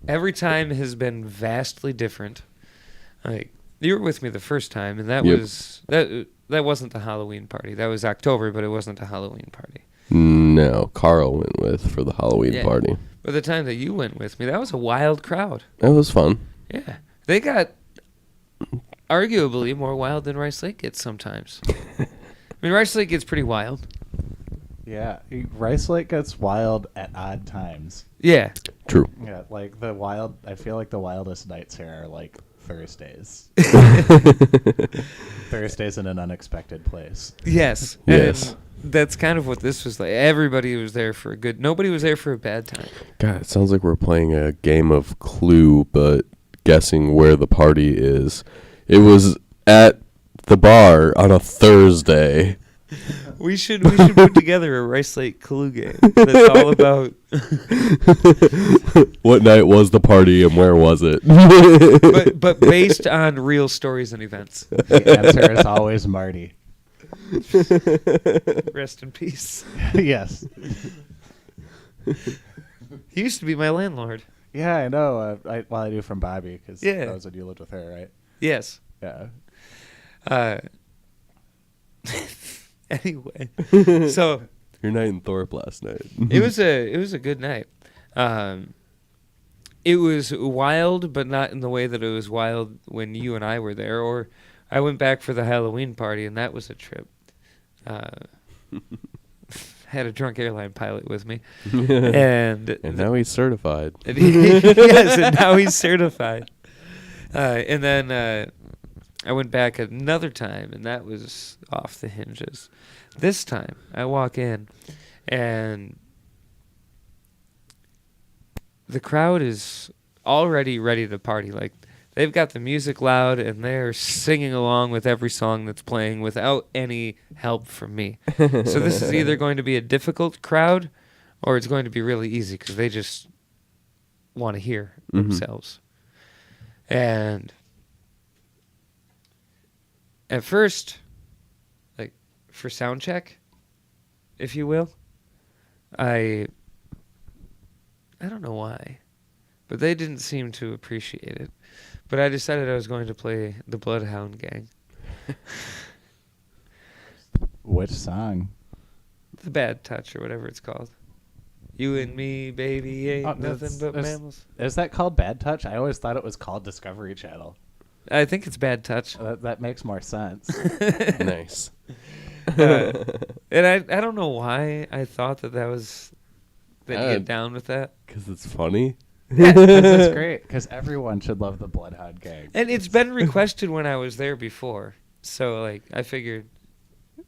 Every time has been vastly different. Like, you were with me the first time, and that was that wasn't the Halloween party. That was October, but it wasn't a Halloween party. No, Carl went with for the Halloween party. But the time that you went with me, that was a wild crowd. It was fun. Yeah. They got arguably more wild than Rice Lake gets sometimes. I mean, Rice Lake gets pretty wild. Yeah, Rice Lake gets wild at odd times. Yeah. True. Yeah, like I feel like the wildest nights here are like Thursdays. Thursdays in an unexpected place. Yes. Yes. And that's kind of what this was like. Everybody was there for nobody was there for a bad time. God, it sounds like we're playing a game of Clue, but guessing where the party is. It was at the bar on a Thursday. We should put together a Rice Lake Clue game that's all about what night was the party and where was it? but based on real stories and events. The answer is always Marty. Rest in peace. Yes. He used to be my landlord. Yeah, I know. I do from Bobby because that was when you lived with her, right? Yes. Yeah. Anyway, so your night in Thorpe last night. it was a good night. It was wild, but not in the way that it was wild when you and I were there. Or I went back for the Halloween party, and that was a trip. Had a drunk airline pilot with me, and now he's certified. Yes, and now he's certified. And then I went back another time, and that was off the hinges. This time, I walk in, and the crowd is already ready to party. Like, they've got the music loud, and they're singing along with every song that's playing without any help from me. So this is either going to be a difficult crowd, or it's going to be really easy, because they just want to hear themselves. And at first, like, for sound check, if you will, I don't know why, but they didn't seem to appreciate it. But I decided I was going to play the Bloodhound Gang. Which song? The Bad Touch, or whatever it's called. You and me, baby, ain't nothing but mammals. Is that called Bad Touch? I always thought it was called Discovery Channel. I think it's Bad Touch. That makes more sense. Nice. And I don't know why I thought that was... That you get down with that. Because it's funny. That's great, because everyone should love the Bloodhound Gang. And it's been requested when I was there before. So, like, I figured...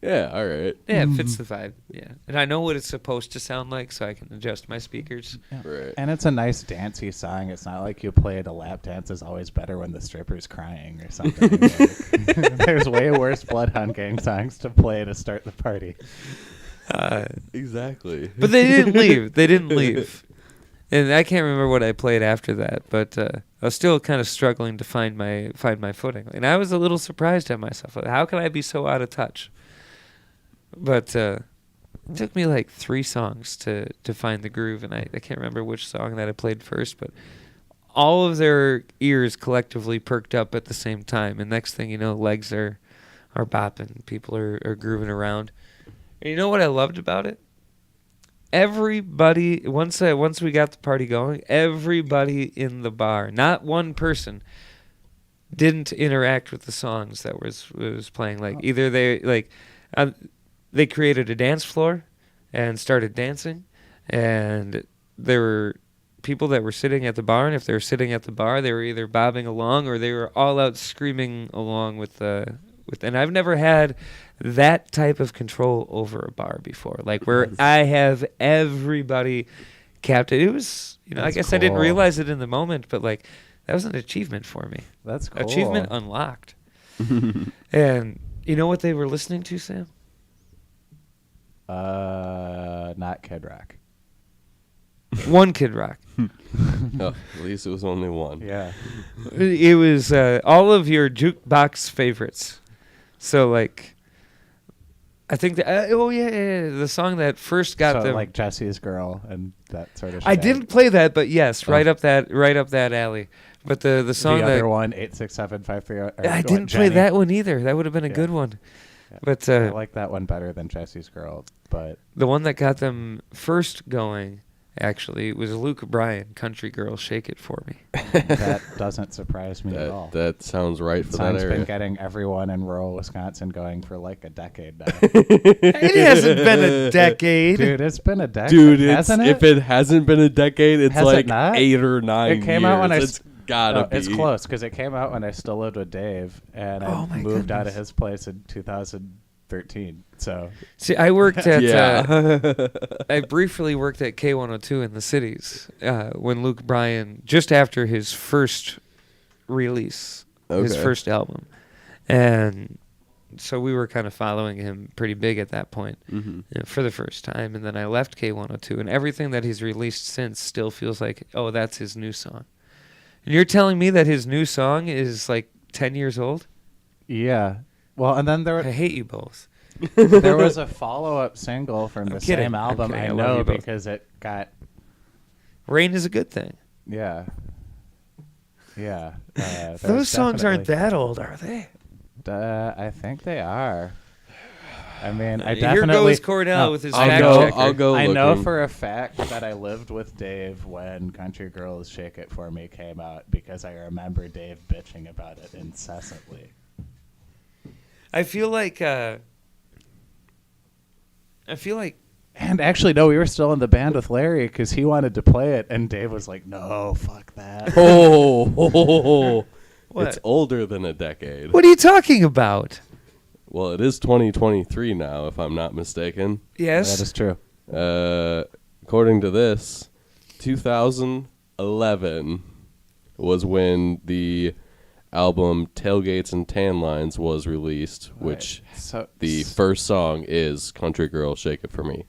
Yeah, all right. Yeah, it fits the vibe. Yeah. And I know what it's supposed to sound like, so I can adjust my speakers. Yeah. Right. And it's a nice dancey song. It's not like you play it. A lap dance is always better when the stripper's crying or something. Like, there's way worse Bloodhound Gang songs to play to start the party. Exactly. But they didn't leave. They didn't leave. And I can't remember what I played after that, but I was still kind of struggling to find my footing. And I was a little surprised at myself. Like, how can I be so out of touch? But it took me like 3 songs to find the groove, and I can't remember which song that I played first, but all of their ears collectively perked up at the same time. And next thing you know, legs are bopping. People are grooving around. And you know what I loved about it? Everybody, once we got the party going, everybody in the bar, not one person, didn't interact with the songs that was playing. Like, either they created a dance floor and started dancing, and there were people that were sitting at the bar, and if they were sitting at the bar, they were either bobbing along or they were all out screaming along with and I've never had that type of control over a bar before, like where I have everybody captured. It was, I guess cool. I didn't realize it in the moment, but like that was an achievement for me. That's cool. Achievement unlocked. And you know what they were listening to, Sam? Not Kid Rock. One Kid Rock. Oh, at least it was only one. Yeah. It was all of your jukebox favorites. So, like, I think that, the song that first got them. like Jesse's Girl and that sort of shit. I didn't play that, but yes, right up that alley. But the song the that. other one, 86753. I didn't play that one either. That would have been a good one. Yeah. But I like that one better than Jesse's Girl. But the one that got them first going, actually, was Luke Bryan, Country Girl, Shake It For Me. That doesn't surprise me at all. That sounds right for that area. It's been getting everyone in rural Wisconsin going for like a decade now. It hasn't been a decade. Dude, it's been a decade. Dude, hasn't it? If it hasn't been a decade, it's Has like it not? 8 or 9 It came years. out when It's gotta be. It's close because it came out when I still lived with Dave, and I moved out of his place in 2013. So see, I worked at. Yeah. I briefly worked at K102 in the cities when Luke Bryan, just after his first release, his first album, and so we were kind of following him pretty big at that point for the first time. And then I left K102, and everything that he's released since still feels like, oh, that's his new song. And you're telling me that his new song is like 10 years old? yeah. Well, and then I hate you both. there was a follow-up single from the kidding. same album. Okay, I I love know you both. because it got Rain is a good thing. yeah. Those songs aren't that old, are they? I think they are. I mean, I Here definitely. goes Kordell with his I'll fact go. checker. I'll go. I know looking. for a fact that I lived with Dave when Country Girls Shake It For Me came out because I remember Dave bitching about it incessantly. I feel like. And actually, no, we were still in the band with Larry because he wanted to play it, and Dave was like, "No, fuck that." Oh. What? It's older than a decade. What are you talking about? Well, it is 2023 now, if I'm not mistaken. Yes. That is true. According to this, 2011 was when the album Tailgates and Tan Lines was released, which So the first song is Country Girl, Shake It For Me.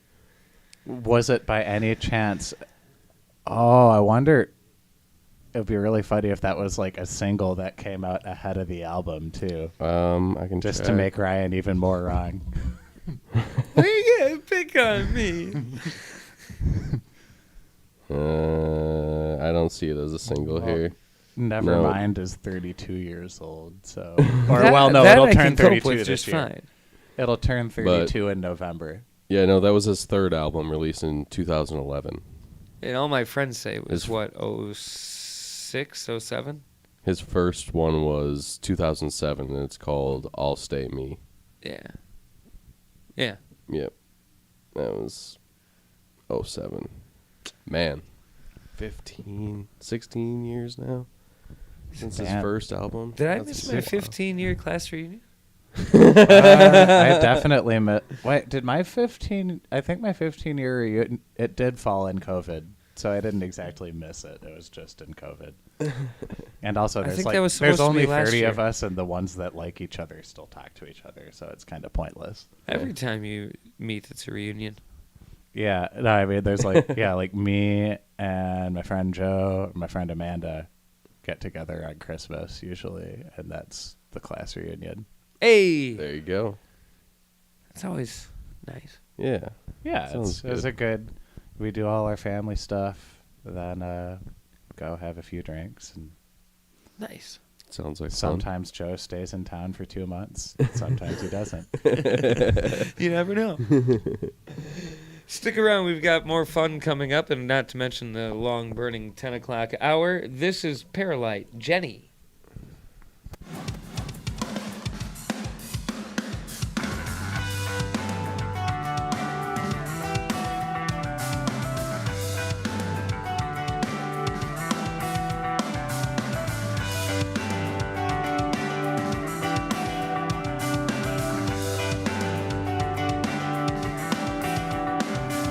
was it by any chance? Oh, I wonder. It would be really funny if that was like a single that came out ahead of the album too, I can just check. to make Ryan even more wrong. Why you gonna pick on me? I don't see it as a single here. Nevermind is 32 years old, so That it'll I turn can cope 32 with this just year. fine. It'll turn 32 in November. Yeah, no, that was his third album released in 2011. And all my friends say it was His- what, 06, 07? His first one was 2007, and it's called All Stay Me. Yeah. Yeah. Yep. That was 07. Man, 16 years now since his Damn. first album. Did I That's miss so my wild. 15-year class reunion? I definitely wait, did my 15 I think my 15-year reunion, it did fall in COVID, so I didn't exactly miss it. It was just in COVID. And also I there's think like that was there's supposed to be only last 30 of year. us, and the ones that like each other still talk to each other, so it's kind of pointless. Every time you meet, it's a reunion. Yeah, no, I mean there's like like me and my friend Joe and my friend Amanda get together on Christmas usually, and that's the class reunion. Hey! There you go. That's always nice. Yeah. Yeah, Sounds it's a good. We do all our family stuff, then go have a few drinks, and Nice. Sounds like fun. sometimes Joe stays in town for 2 months. Sometimes he doesn't. You never know. Stick around. We've got more fun coming up, and not to mention the long burning 10 o'clock hour. This is Paralite, Jenny.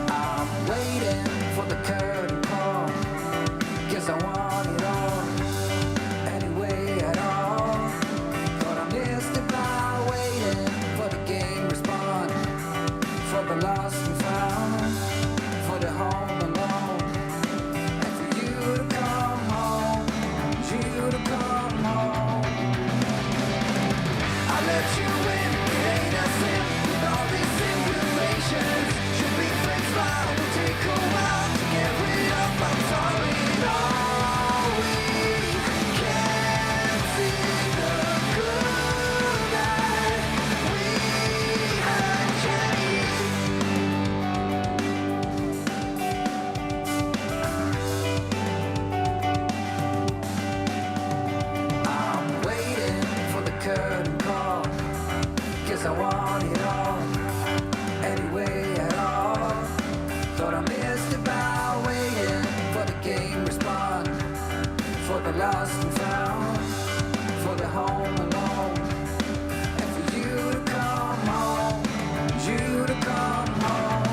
I'm waiting for the curtain call, 'cause I want it all, anyway at all. But I missed it by waiting for the game respawn, for the lost and found, for the home alone, and for you to come home, you to come home. I let you in, it ain't a sin, with all these simulations. Should be fixed by, will take a while to get rid of. I'm sorry, all we can see the good that we had changed. I'm waiting for the curtain call, 'cause I want it all, anyway at all. Thought I missed it by waiting for the game respawn, for the lost and found, for the home alone, and for you to come home, you to come home.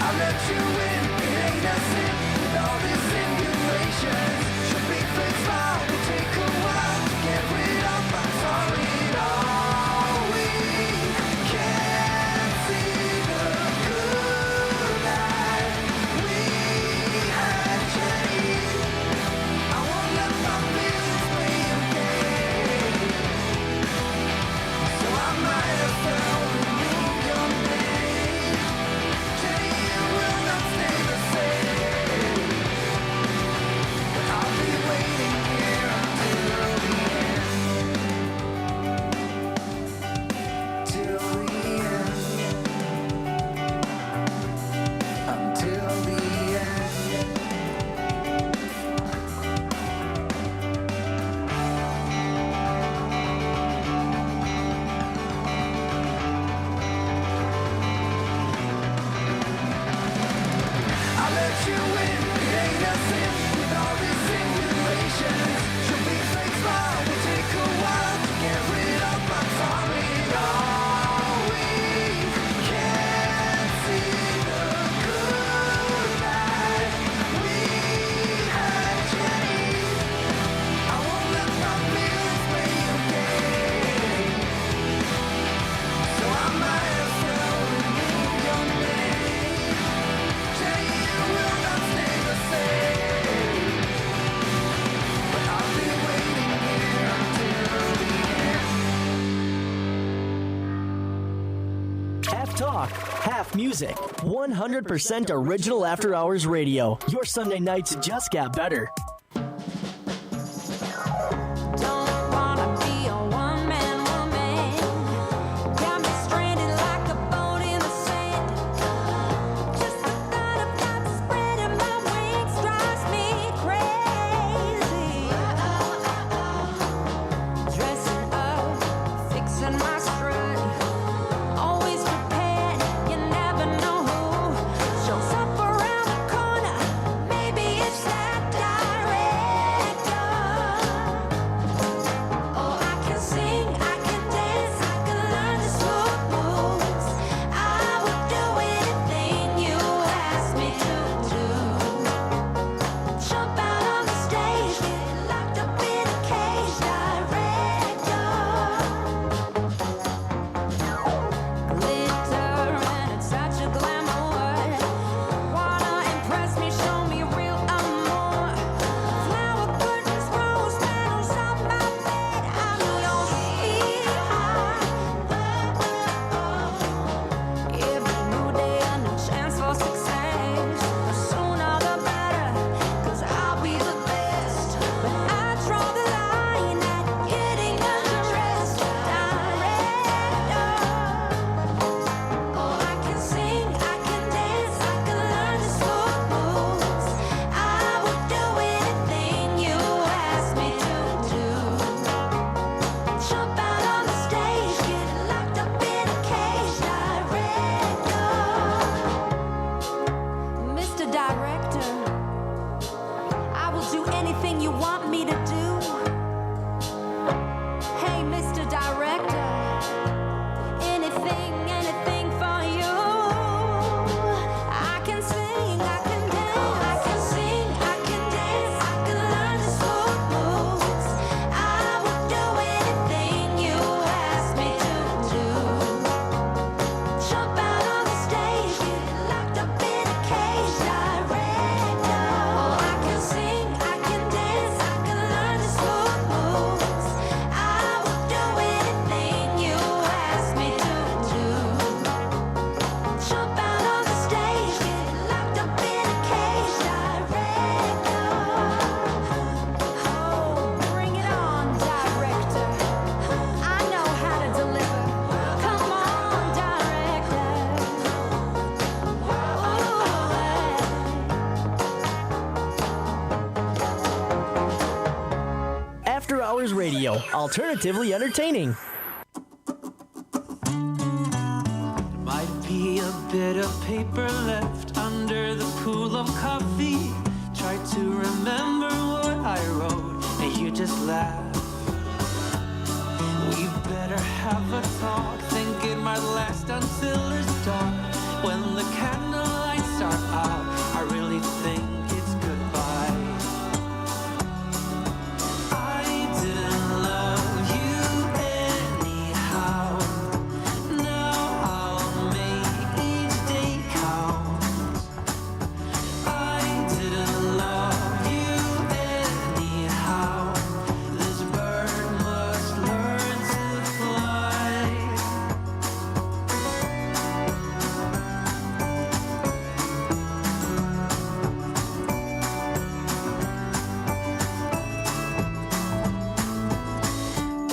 I let you in, it ain't a sin, with all these simulations. Should be fixed by, will take a while to get rid of. I'm sorry, all we can see the good that we had changed. I won't let my feelings play a game, so I might as well remove your name. Say you will not stay the same, but I'll be waiting here until the end. Till the end. Until the end. I let you in, it ain't a sin, with all these simulations. Should Half Music, 100% original After Hours radio. Your Sunday nights just got better. Don't wanna be a one-man woman. Got me stranded like a boat in the sand. Just the thought about spreading my wings drives me crazy. Dressing up, fixing my strut, always prepared. You never know who shows up around the corner. Maybe it's that director. Oh, I can sing, I can dance, I can learn the smooth moves. I would do anything you ask me to do. Jump out on the stage, get locked up in a cage, director. Glitter and a touch of glamour. Wanna impress me, show me real amour. Flower curtains, rose petals on my bed. I'm your sweetheart. Every new day a new chance for success. The sooner the better, 'cause I'll be the best. But I draw the line at getting undressed, director. Oh, I can sing, I can dance, I can learn the smooth moves. I would do anything you ask me to do. Jump out on the stage, get locked up in a cage, director. Mr. Director, I will do anything you want me to do. Hey, Mr. Director, anything, anything for you. I can sing, I can dance, I can sing, I can dance, I can learn the smooth moves. I would do anything you ask me to do. Jump out on the stage, get locked up in a cage, director. Oh, I can sing, I can dance, I can learn the smooth moves. I would do anything you ask me to do. Jump out on the stage, get locked up in a cage, director. Oh, bring it on, director. I know how to deliver. Come on, director. After Hours Radio, alternatively entertaining. Might be a bit of paper left under the pool of coffee. Try to remember what I wrote, and you just laugh. We better have a talk. Think it might last until it's dark. When the candlelights are out, I really think it's goodbye. I didn't love you anyhow. Now I'll make each day count. I didn't love you anyhow. This bird must learn to fly.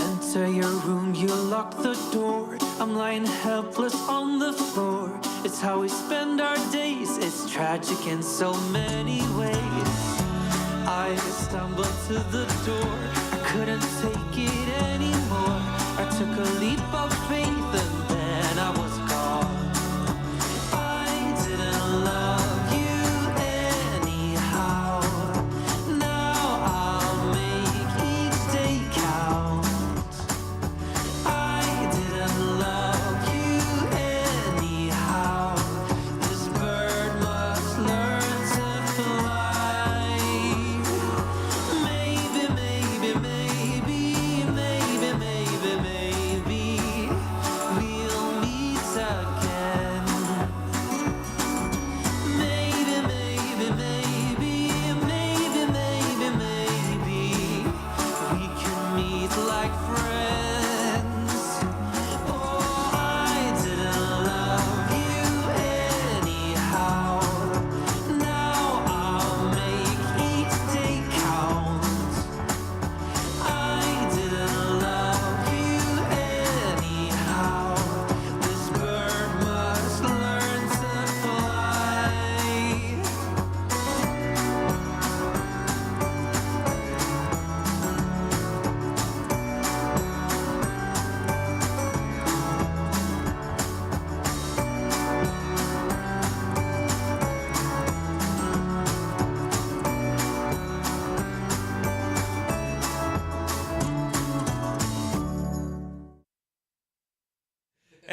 Enter your room, you lock the door. I'm lying helpless on the floor. It's how we spend our days. It's tragic in so many ways. I stumbled to the door. I couldn't take it anymore. I took a leap of faith and then I was gone. I didn't love you anyhow. Now I'll make each day count. I didn't love you anyhow. This bird must learn to fly. Maybe, maybe, maybe, maybe, maybe, maybe.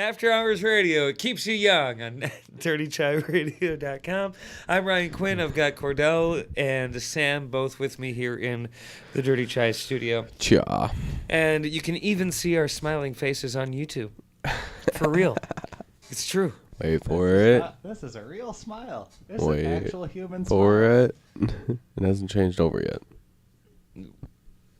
After Hours Radio, it keeps you young on dirtychiradio.com. I'm Ryan Quinn. I've got Kordell and Sam both with me here in the Dirty Chai studio. Cha. And you can even see our smiling faces on YouTube. For real. It's true. Wait for it. This is a real smile. This Wait is an actual human for smile. it. It hasn't changed over yet.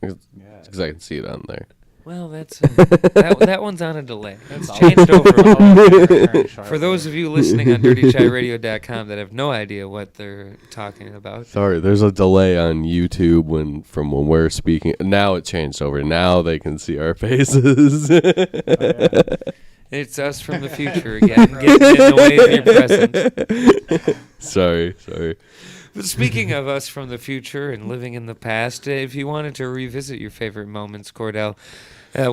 Because I can see it on there. Well, that's that one's on a delay. That's changed over. For those of you listening on dirtychiradio.com that have no idea what they're talking about. Sorry, there's a delay on YouTube from when we're speaking. Now it changed over. Now they can see our faces. It's us from the future again, getting in the way of your present. Sorry. But speaking of us from the future and living in the past, if you wanted to revisit your favorite moments, Kordell, I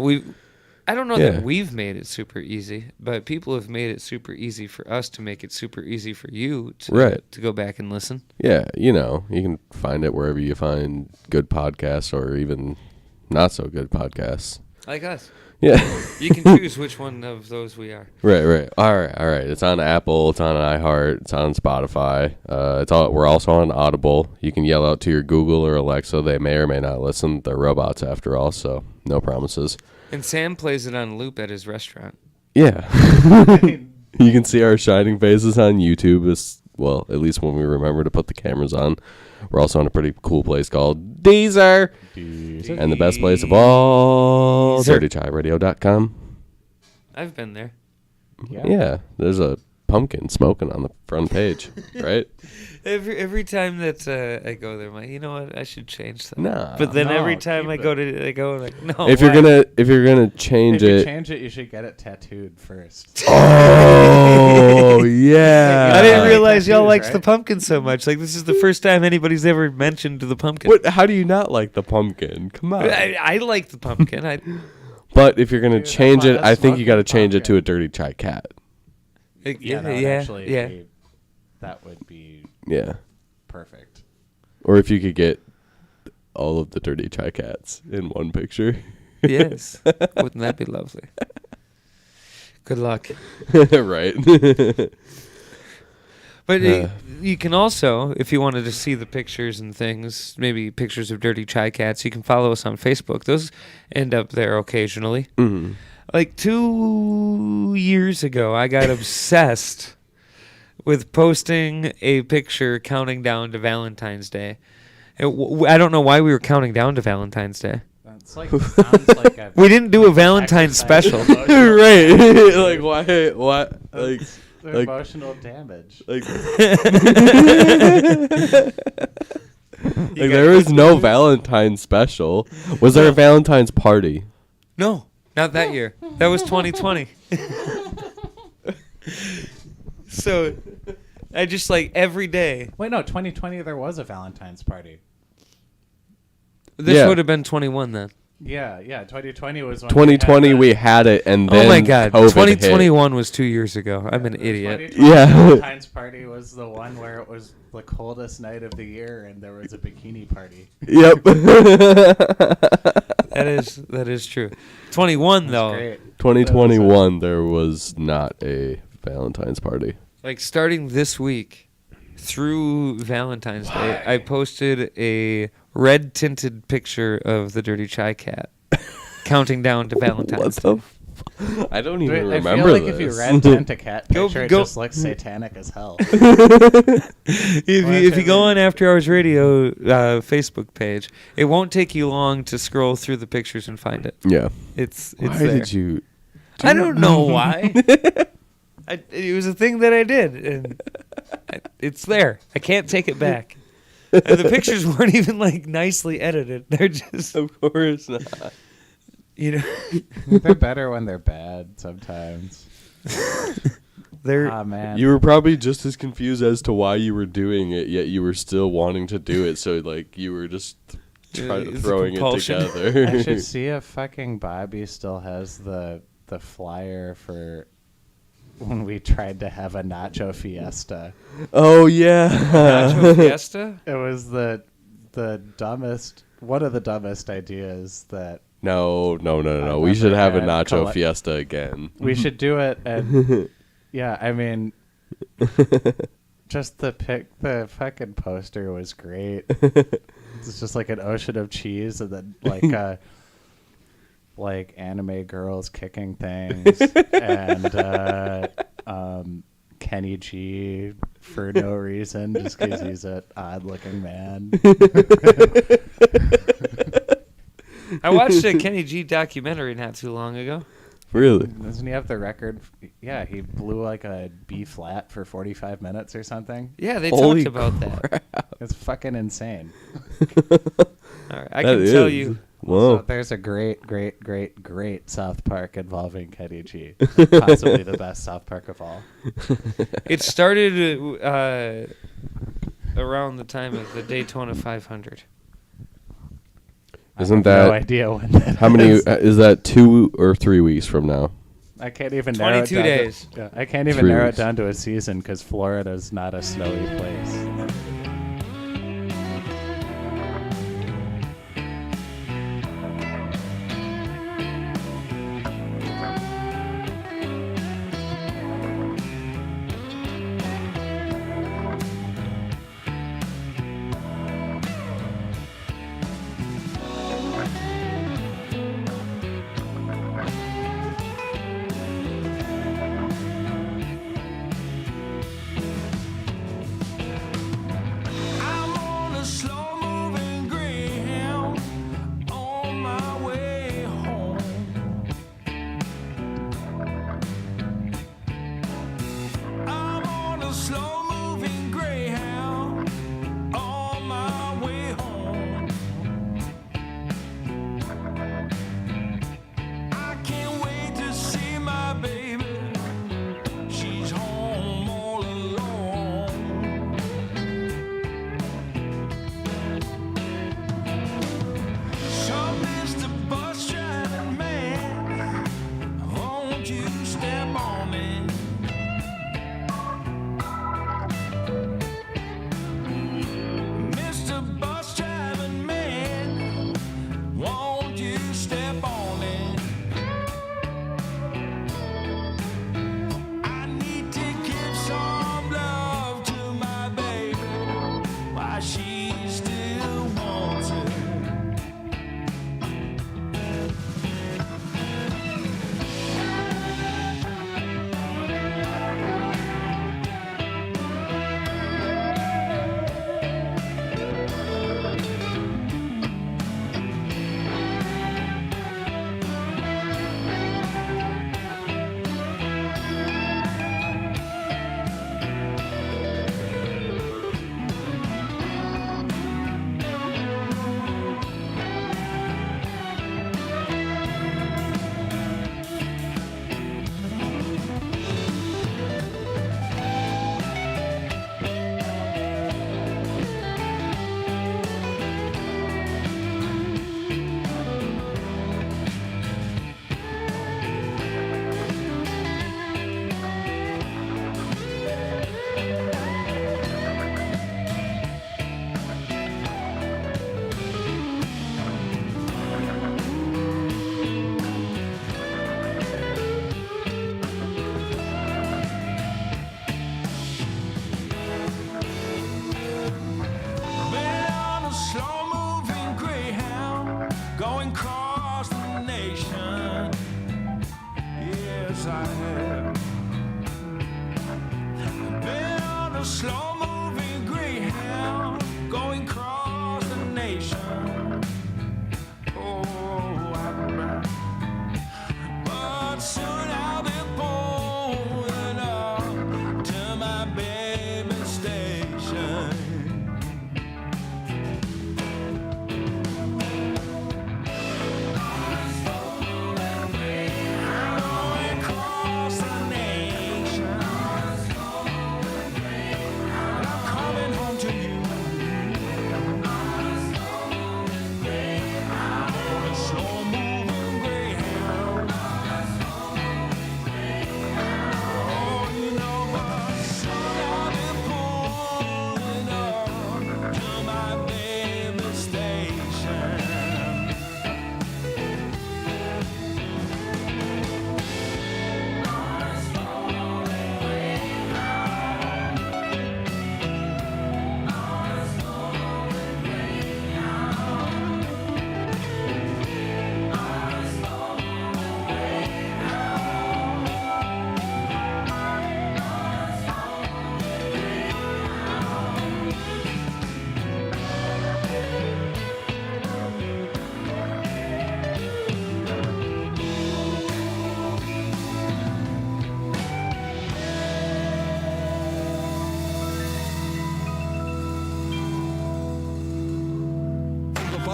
don't know that we've made it super easy, but people have made it super easy for us to make it super easy for you to go back and listen. Yeah, you can find it wherever you find good podcasts or even not so good podcasts. Like us. Yeah. You can choose which one of those we are. Right. All right. It's on Apple. It's on iHeart. It's on Spotify. We're also on Audible. You can yell out to your Google or Alexa. They may or may not listen. They're robots after all, so no promises. And Sam plays it on loop at his restaurant. Yeah. You can see our shining faces on YouTube, at least when we remember to put the cameras on. We're also on a pretty cool place called Deezer. And the best place of all, dirtychiradio.com. I've been there. Yeah, there's a pumpkin smoking on the front page, right? Every time that I go there, I'm like, you know what? I should change that. Nah. But then every time I go like, no. If you're gonna change it, You should get it tattooed first. Oh yeah. I didn't realize y'all likes the pumpkin so much. Like, this is the first time anybody's ever mentioned the pumpkin. What? How do you not like the pumpkin? Come on. I like the pumpkin. But if you're gonna change it, I think you got to change it to a dirty chai cat. Actually, that would be perfect. Or if you could get all of the dirty chai cats in one picture. Yes. Wouldn't that be lovely? Good luck. Right. But you can also, if you wanted to see the pictures and things, maybe pictures of dirty chai cats, you can follow us on Facebook. Those end up there occasionally. Mm-hmm. Like 2 years ago, I got obsessed with posting a picture counting down to Valentine's Day. I don't know why we were counting down to Valentine's Day. Sounds like we didn't do a Valentine's special. Right. Like, why? What? Like emotional damage. Like there was no Valentine's special. Was there a Valentine's party? No, not that year. That was 2020. So I just every day. Wait, no, 2020 there was a Valentine's party. This would have been 21 then. Yeah, 2020 was when 2020 we had it, and then oh my god, COVID 2021 hit. was 2 years ago. I'm an idiot. Yeah. Valentine's party was the one where it was the coldest night of the year and there was a bikini party. Yep. That is true. 21 though. Great. 2021 there was not a Valentine's party. Like starting this week through Valentine's Day, I posted a red tinted picture of the dirty chai cat counting down to Valentine's Day. I don't even remember I feel like this. if you red tint a cat picture, it go. just looks satanic as hell. If you go on After Hours Radio Facebook page, it won't take you long to scroll through the pictures and find it. Yeah. It's Why there. did you? I don't know why. It was a thing that I did, and it's there. I can't take it back. And the pictures weren't even nicely edited. They're just, Of course not. They're better when they're bad sometimes. they're. Man. You were probably just as confused as to why you were doing it, yet you were still wanting to do it. So you were just throwing it together. I should see if fucking Bobby still has the flyer for when we tried to have a nacho fiesta. Oh yeah, Nacho Fiesta? It was the dumbest, one of the dumbest ideas that No. I've We should never have a had nacho fiesta again. We should do it. And yeah, I mean, just the fucking poster was great. It's just like an ocean of cheese, and then like anime girls kicking things, and Kenny G for no reason, just because he's an odd-looking man. I watched a Kenny G documentary not too long ago. Really? Doesn't he have the record? Yeah, he blew like a B flat for 45 minutes or something. Yeah, they Holy talked about that. It's fucking insane. All right, I can tell you. Whoa. So there's a great South Park involving Kenny G. Possibly the best South Park of all. It started around the time of the Daytona 500. Isn't I have that no idea when that how many? is. Is that 2 or 3 weeks from now? I can't even narrow it 22 down days. I can't even 3 narrow weeks. it down to a season because Florida's not a snowy place.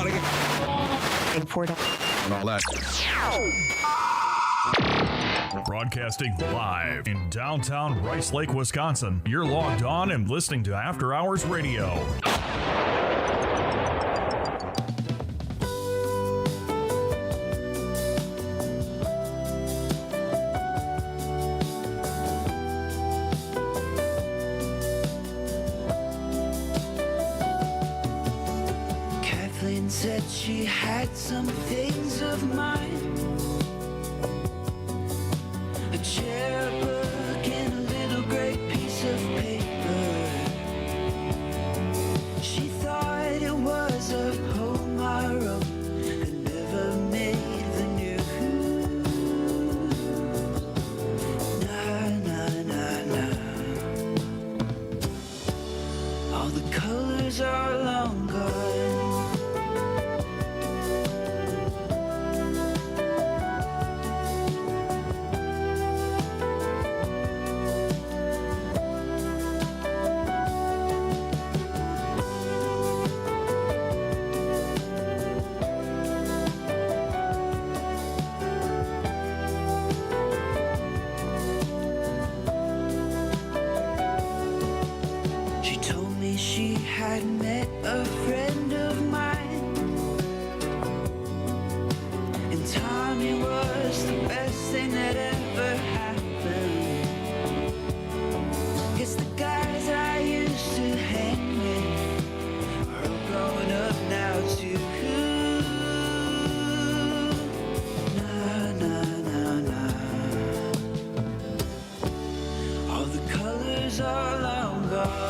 And Portal. And all that. Broadcasting live in downtown Rice Lake, Wisconsin. You're logged on and listening to After Hours Radio. Kathleen said she had some things of mine. A chair, a book, and a little gray piece of paper. She thought it was a poem I wrote that never made the news. Nah, nah, nah, nah. All the colors are long gone. She had met a friend of mine, and Tommy was the best thing that ever happened. Guess the guys I used to hang with are all growing up now too. Nah, nah, nah, nah. All the colors are long gone.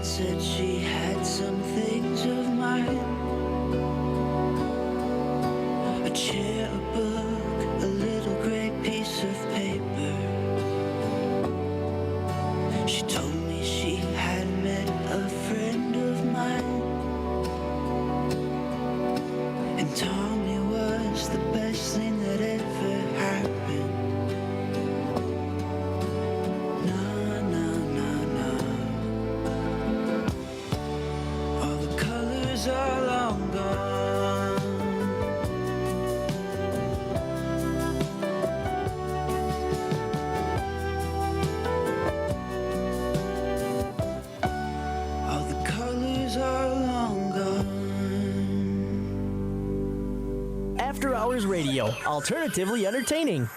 Said she had some things of mine. A chair, a book, a little gray piece of paper. She told me she had met a friend of mine, and Tommy was the best thing that ever happened. Are long gone. All the colors are long gone. After Hours Radio, alternatively entertaining.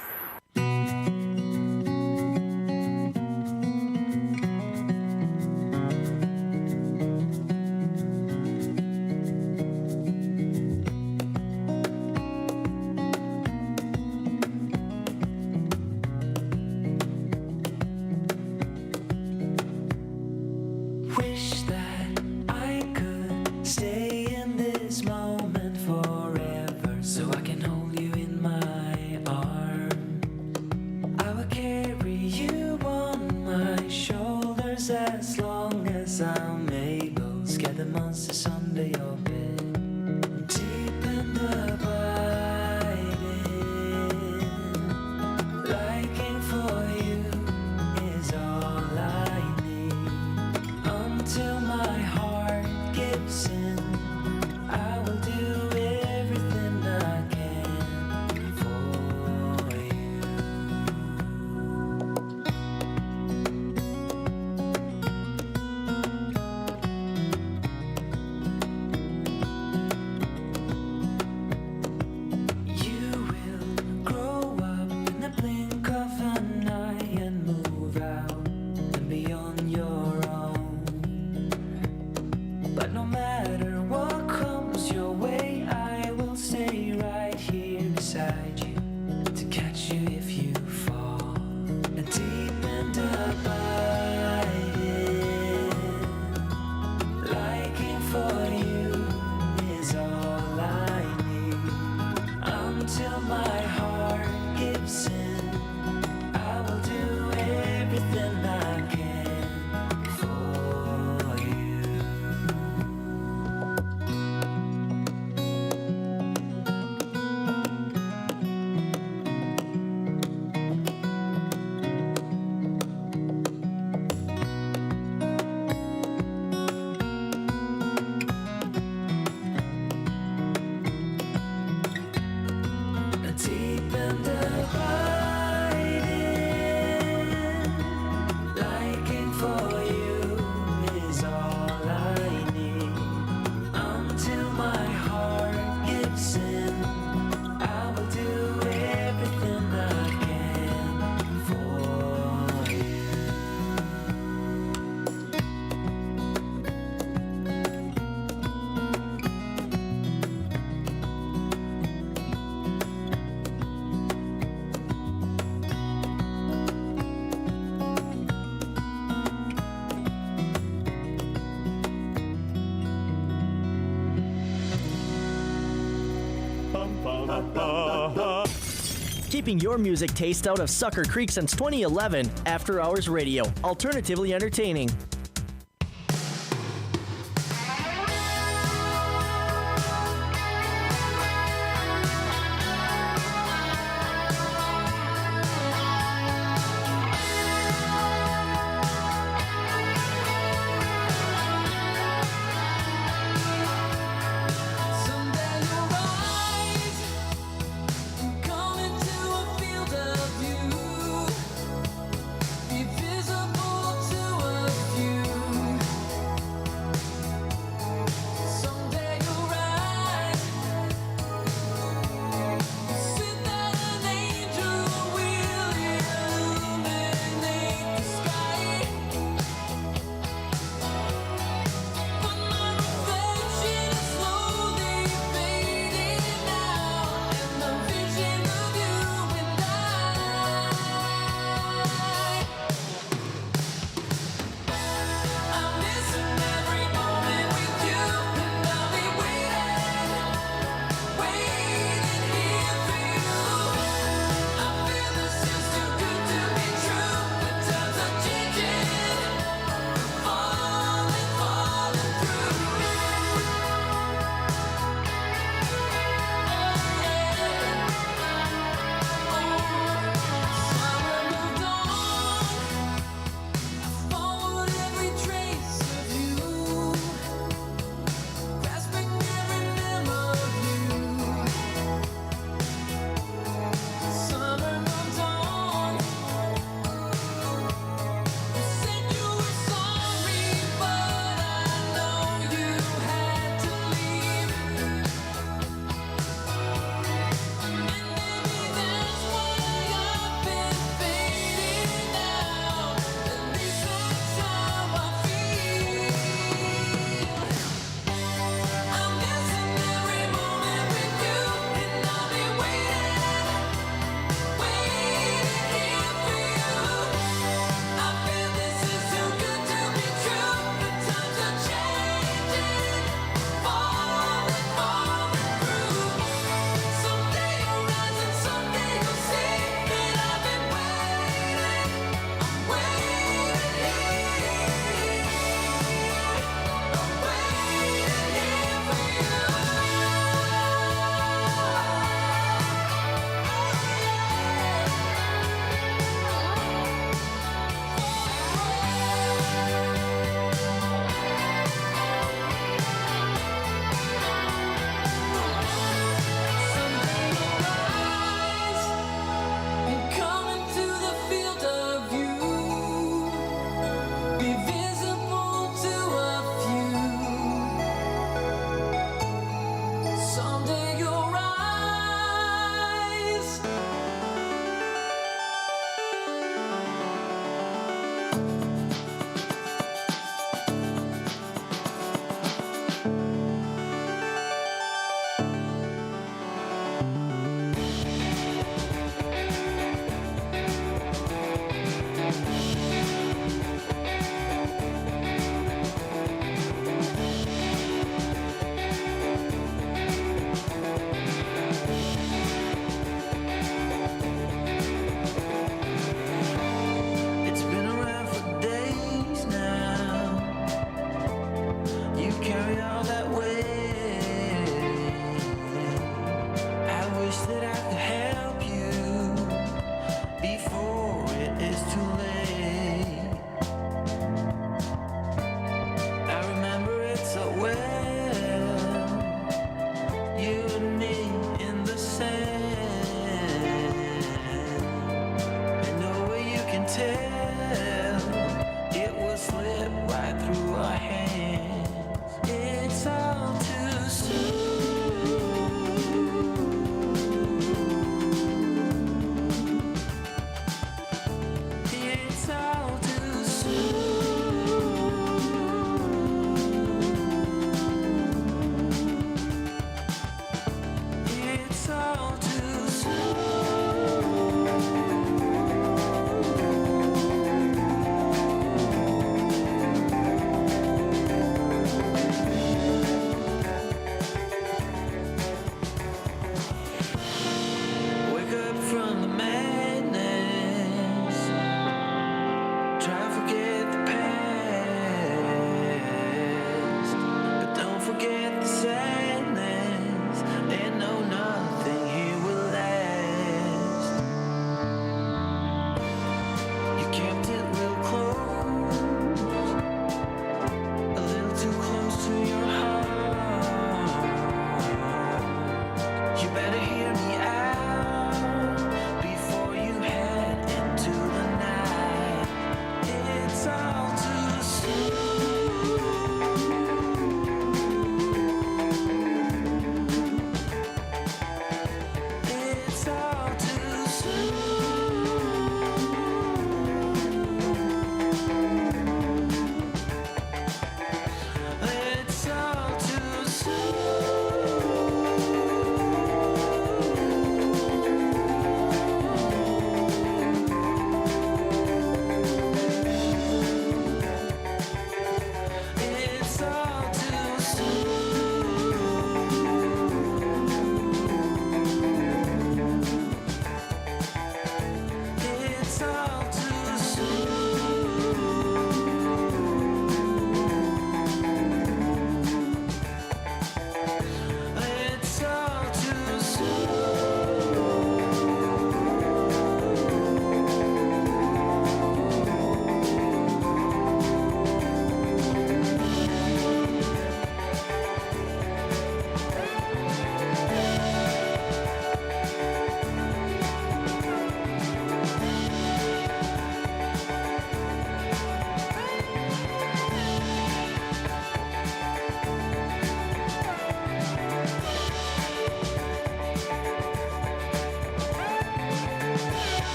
Keeping your music taste out of Sucker Creek since 2011, After Hours Radio. Alternatively entertaining.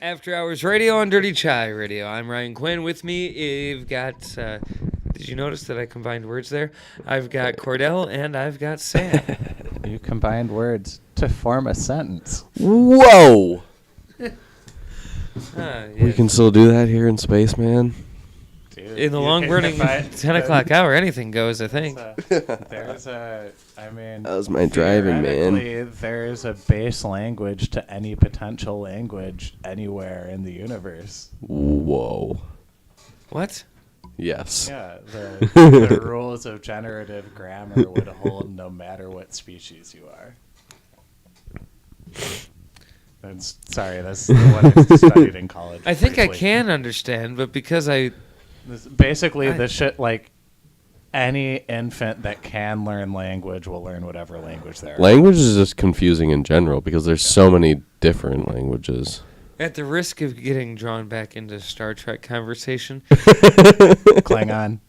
After Hours Radio on Dirty Chai Radio. I'm Ryan Quinn. With me, you've got... did you notice that I combined words there? I've got Kordell and I've got Sam. You combined words to form a sentence. Whoa! Yeah. We can still do that here in space, man. Dude, In the long-running 10 o'clock hour, anything goes, I think. There's a, I mean... That was my driving, man. theoretically, there's a base language to any potential language anywhere in the universe. Whoa. What? Yes. Yeah, the rules of generative grammar would hold no matter what species you are. Sorry, that's what I studied in college. I think I briefly. can understand, but because Basically, the shit, like, any infant that can learn language will learn whatever language they're Language is just confusing in general because there's so many different languages. at the risk of getting drawn back into Star Trek conversation, Klingon.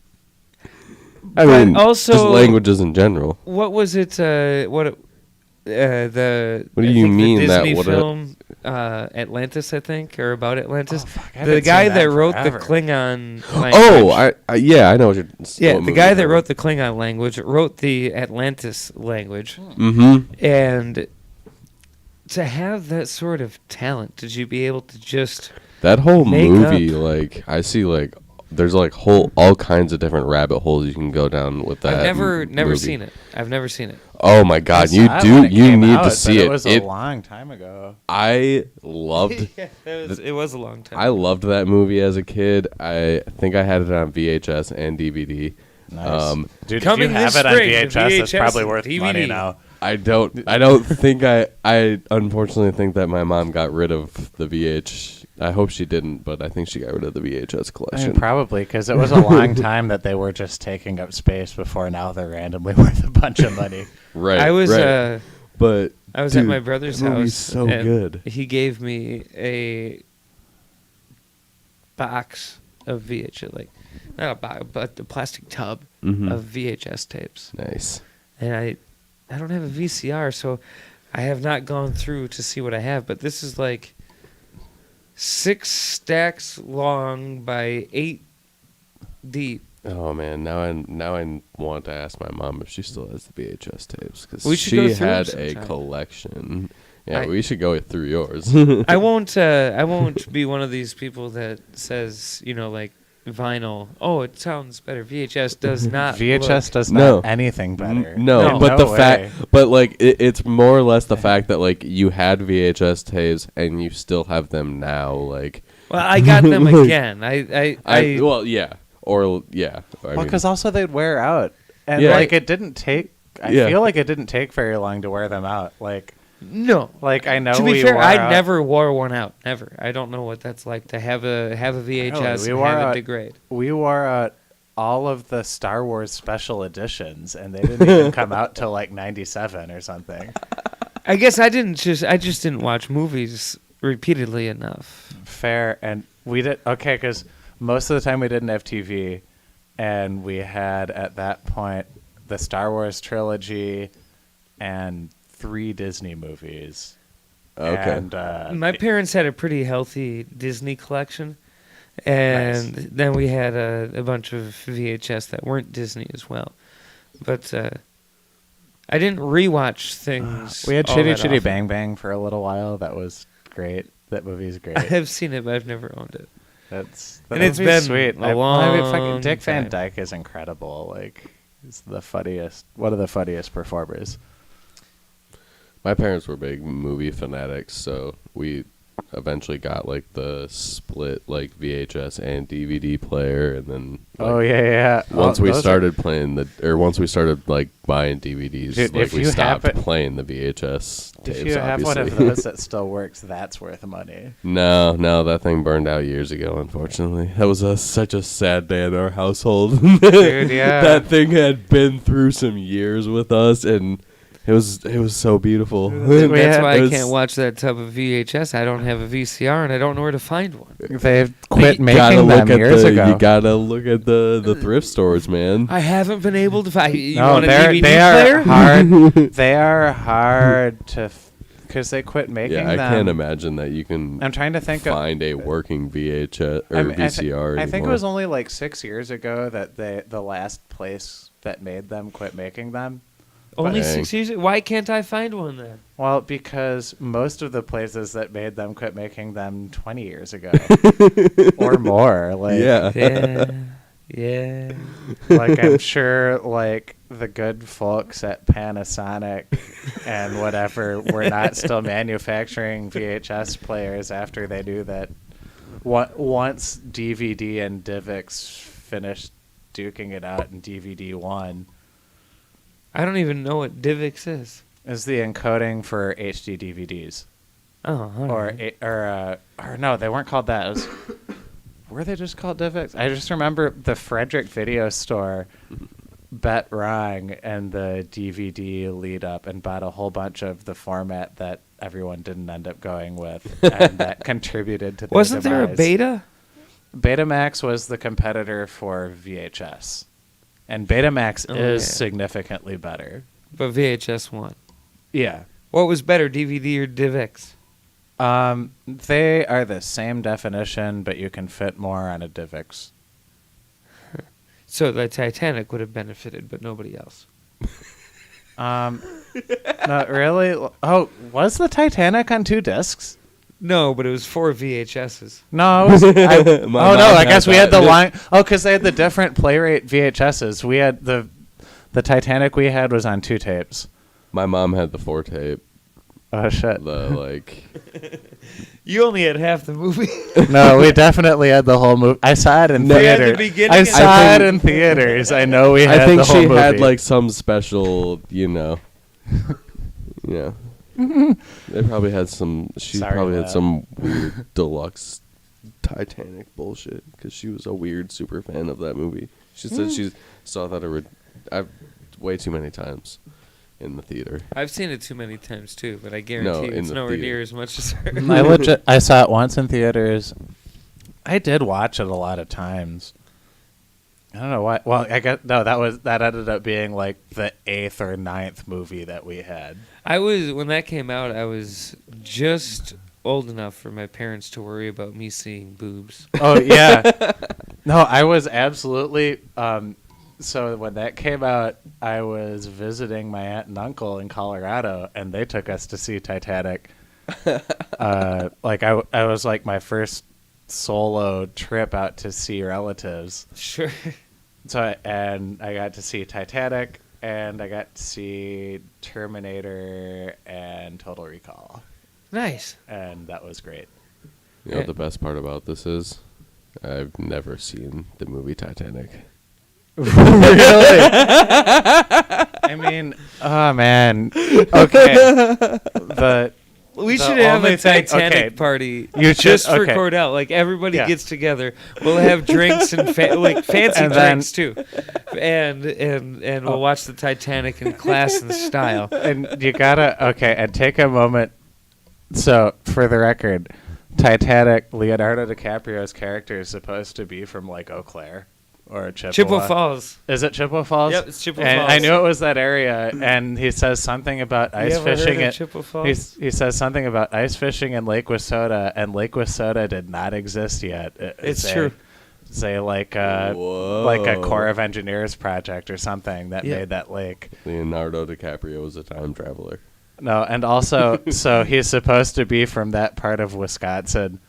I But mean, also- just languages in general. what was it? The What do I you think mean the that Disney what a- film Atlantis, I think, or about Atlantis. I The haven't guy seen that that wrote forever. the Klingon language. Oh, yeah, I know what you're. Yeah, the guy that wrote the Klingon language wrote the Atlantis language. Mm-hmm. And to have that sort of talent, did you be able to just... That whole Make movie, up. like, I see, like, there's like all kinds of different rabbit holes you can go down with that. I've never movie. seen it. I've never seen it. Oh my God, I you saw it do. when it You came need out, to but see it. It was a long time ago. I loved. It was a long time. I loved that movie as a kid. I think I had it on VHS and DVD. Nice. Dude, Coming if you have this it on spring to VHS, it's VHS probably and worth DVD. money now. I don't think I unfortunately think that my mom got rid of the VH. I hope she didn't, but I think she got rid of the VHS I collection. mean, probably, because it was a long time that they were just taking up space before now they're randomly worth a bunch of money. Right. I was right. But I was dude, at my brother's that movie's house. so and good. He gave me a box of VHS, like not a box, but a plastic tub Mhm. of VHS tapes. Nice. And I don't have a VCR, so I have not gone through to see what I have. But this is like 6 stacks long by 8 deep. Oh man, now I want to ask my mom if she still has the VHS tapes because We should go she through 'em had a sometime. collection. Yeah, I- we should go through yours. I won't be one of these people that says, like vinyl. Oh, it sounds better. VHS does not. VHS look. does No. not anything better. No, No. but No the fact, way. but like it's more or less the fact that like you had VHS tapes and you still have them now. Like Well, I got them again. I well, yeah, or yeah. I Well, mean, because also they'd wear out, and Yeah. like it didn't take. I Yeah. feel like it didn't take very long to wear them out. Like no. I know. To be we fair, wore I out- never wore one out. Never. I don't know what that's like to have a VHS we and wore have out- it degrade. We wore out all of the Star Wars special editions, and they didn't even come out till like '97 or something. I guess I just didn't watch movies repeatedly enough. Fair, and we did okay because most of the time we didn't have TV, and we had at that point the Star Wars trilogy and 3 Disney movies. Okay. And My parents had a pretty healthy Disney collection, and then we had a bunch of VHS that weren't Disney as well. But I didn't rewatch things. we had all Chitty that Chitty often. Bang Bang for a little while. That was great. That movie's great. I have seen it, but I've never owned it. That's And it's movie's been sweet. a long fucking Dick Van time. Dyke is incredible. Like he's the funniest, one of the funniest performers. my parents were big movie fanatics, so we eventually got like the split like VHS and DVD player, and then like, Oh yeah. once Oh, we those are- started once we started like buying DVDs, Dude, like if we you stopped happen- playing the VHS tapes. If you have one of obviously. those that still works, that's worth money. No, that thing burned out years ago. Unfortunately, that was such a sad day in our household. Dude, yeah. That thing had been through some years with us, and it was so beautiful. That's why I It was- can't watch that tub of VHS. I don't have a VCR, and I don't know where to find one. They've quit You making gotta them look at years ago. You gotta look at the thrift stores, man. I haven't been able to find. You No, want a they're- DVD they player? are hard. They are hard to because they quit making Yeah, I them. can't imagine that you can I'm trying to think of. find a working VHS or I mean, VCR I think it anymore. was only like 6 years ago that the last place that made them quit making them. Only Dang. 6 years? Why can't I find one then? Well, because most of the places that made them quit making them 20 years ago or more. Like, Yeah. Yeah. Yeah. like I'm sure like the good folks at Panasonic and whatever were not still manufacturing VHS players after they knew that once DVD and DivX finished duking it out in DVD 1 I don't even know what DivX is. is the encoding for HD DVDs. Oh, all right. Or no, they weren't called that. It was, were they just called DivX? I just remember the Frederick Video Store bet wrong and the DVD lead up and bought a whole bunch of the format that everyone didn't end up going with, and that contributed to their Wasn't there a demise. beta? Betamax was the competitor for VHS, and Betamax is yeah. significantly better. But VHS won. Yeah. What was better, DVD or DivX? They are the same definition, but you can fit more on a DivX. So the Titanic would have benefited, but nobody else. Not really. Oh, was the Titanic on 2 discs? No, but it was 4 VHSs. No. It was, oh mom no! I had guess we had that. the line. Oh, because they had the different play rate VHSs. We had the Titanic we had was on 2 tapes. My mom had the 4 tape. Oh shit! The like. You only had half the movie. No, we definitely had the whole movie. I saw it in No. You had theater. the beginning I and- saw I it think- in theaters. I know we had I think the whole she movie. had like some special, Yeah. They probably had some. She Sorry, probably had Lab. some weird deluxe Titanic bullshit because she was a weird super fan of that movie. She said she saw that way too many times in the theater. I've seen it too many times too, but I guarantee in it's the nowhere theater. near as much as her. I saw it once in theaters. I did watch it a lot of times. I don't know why. Well, I guess no. That ended up being like the 8th or 9th movie that we had. When that came out, I was just old enough for my parents to worry about me seeing boobs. Oh yeah. No, I was absolutely. So when that came out, I was visiting my aunt and uncle in Colorado, and they took us to see Titanic. Like I was like my first solo trip out to see relatives. Sure. So and I got to see Titanic, and I got to see Terminator and Total Recall, Nice. and that was great. You know what the best part about this is? I've never seen the movie Titanic. Really? I mean, oh man. Okay. We The should have only a thing- Titanic okay. party You should- just for okay. Kordell. Like everybody Yeah. gets together. We'll have drinks and like fancy And then- drinks too, and we'll watch the Titanic in class and style. And you gotta and take a moment. So for the record, Titanic, Leonardo DiCaprio's character is supposed to be from like Eau Claire or Chippewa. Chippewa Falls. Is it Chippewa Falls? Yep, it's Chippewa and Falls. I knew it was that area. And he says something about ice ever heard fishing. of Chippewa Falls? He says something about ice fishing in Lake Wissota, and Lake Wissota did not exist yet. It's true. Say like a Corps of Engineers project or something that made that lake. Leonardo DiCaprio was a time traveler. No, and also, so he's supposed to be from that part of Wisconsin,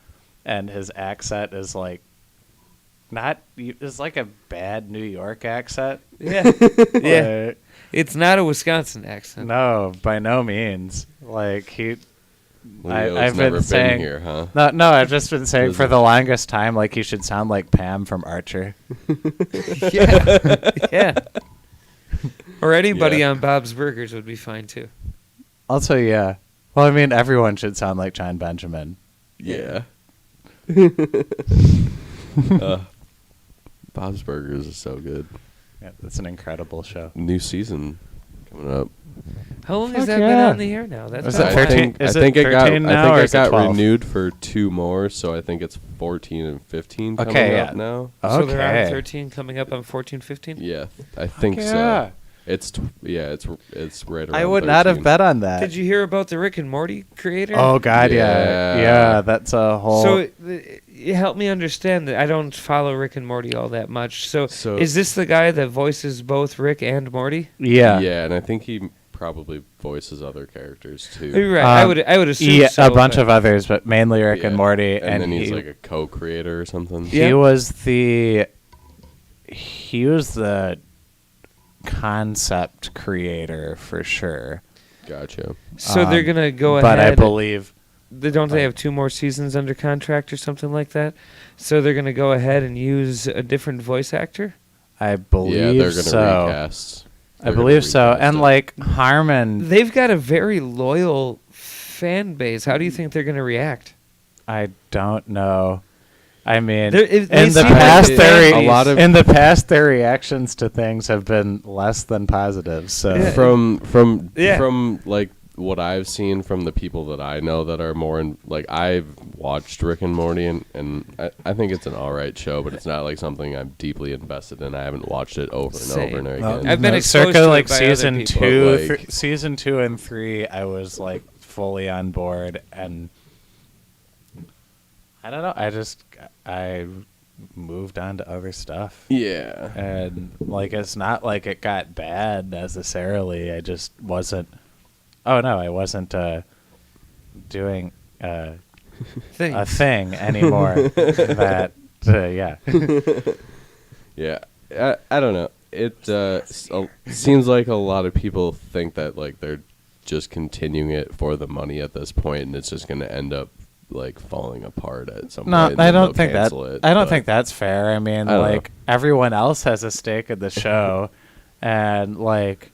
and his accent is like it's like a bad New York accent. Yeah, yeah. It's not a Wisconsin accent. No, by no means. Like Leo's I've never been saying here, huh? No, I've just been saying Was for it- the longest time, like he should sound like Pam from Archer. Yeah. Or anybody Yeah. on Bob's Burgers would be fine too. Also, yeah. Well, I mean, everyone should sound like John Benjamin. Yeah. Bob's Burgers is so good. Yeah, that's an incredible show. New season coming up. How long has Fuck that been yeah. on the air now? That's Is been it a while. 13? Is it I think it 13 now, or got is it 12? renewed for 2 more, so I think it's 14 and 15 coming Okay, up yeah. now. So they're on Okay. 13 coming up on 14, 15? Yeah, I think yeah. so. It's right around. I would not have 13. bet on that. Did you hear about the Rick and Morty creator? Oh God, Yeah. yeah. That's a whole. So help me understand that I don't follow Rick and Morty all that much. So is this the guy that voices both Rick and Morty? yeah, Yeah, and I think he probably voices other characters too. You're right. I would assume yeah, so, a bunch but- of others, but mainly Rick and Yeah. Morty. And then he's he, like a co-creator or something. he Yeah. was the concept creator for sure. Gotcha. So they're gonna go ahead. But I believe They have 2 more seasons under contract or something like that. So they're gonna go ahead and use a different voice actor. I believe Yeah, they're gonna so. recast. I They're gonna believe so. recast And it. like Harmon, They've got a very loyal fan base. How do you think they're gonna react? I don't know. I mean, They in the seem like past, the their fan base- in the past their reactions to things have been less than positive. So Yeah. from like what I've seen from the people that I know that are more in, like, I've watched Rick and Morty and I think it's an all right show, but it's not like something I'm deeply invested in. I haven't watched it over and Same. over and over Well, again. I've been no, exposed circa to it like by other season people. two, But, like- season 2 and 3. I was like fully on board, and I don't know. I moved on to other stuff. Yeah. And like it's not like it got bad necessarily. I just wasn't. Oh no, I wasn't doing a thing anymore. That yeah. Yeah. I don't know. It seems like a lot of people think that like they're just continuing it for the money at this point, and it's just going to end up like falling apart at some No, point. and I then don't they'll think that. cancel it, I don't but- think that's fair. I mean, I don't know. like everyone else has a stake in the show, and like,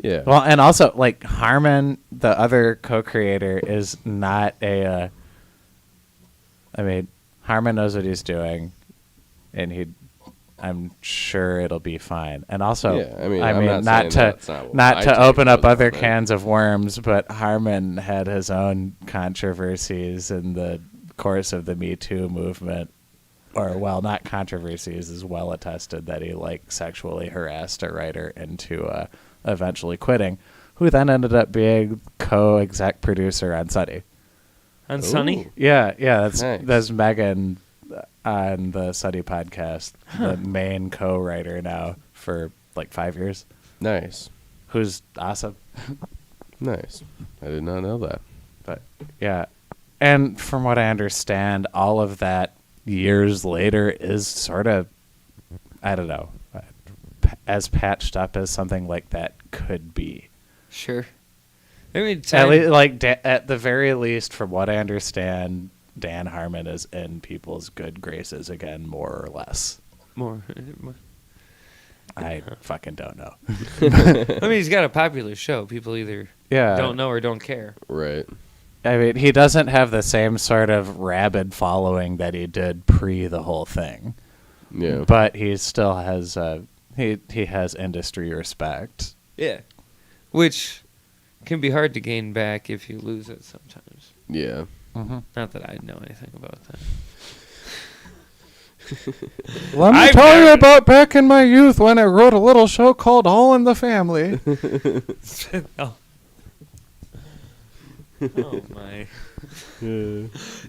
Yeah. well, and also like Harmon, the other co-creator, is not a. I mean, Harmon knows what he's doing, and I'm sure it'll be fine. And also, Yeah, I mean, I'm not not saying to that's not what not my to take open up was, other but- cans of worms, but Harmon had his own controversies in the course of the Me Too movement, or well, not controversies, is well attested that he like sexually harassed a writer into eventually quitting, who then ended up being co-exec producer on Sunny. On Sunny? Yeah, Nice. that's Megan on the Sunny podcast, the main co-writer now for like 5 years, Nice. who's awesome. Nice. I did not know that. But yeah, and from what I understand, all of that years later is sort of, I don't know, as patched up as something like that could be. Sure. I mean, At the very least, from what I understand, Dan Harmon is in people's good graces again, more or less. more. I fucking don't know. I mean, he's got a popular show. People either Yeah. don't know or don't care. Right. I mean, he doesn't have the same sort of rabid following that he did pre the whole thing. Yeah. But he still has he has industry respect. Yeah. Which can be hard to gain back if you lose it sometimes. Yeah. Not that I know anything about that. Let me tell you about back in my youth when I wrote a little show called All in the Family. Oh. Oh my.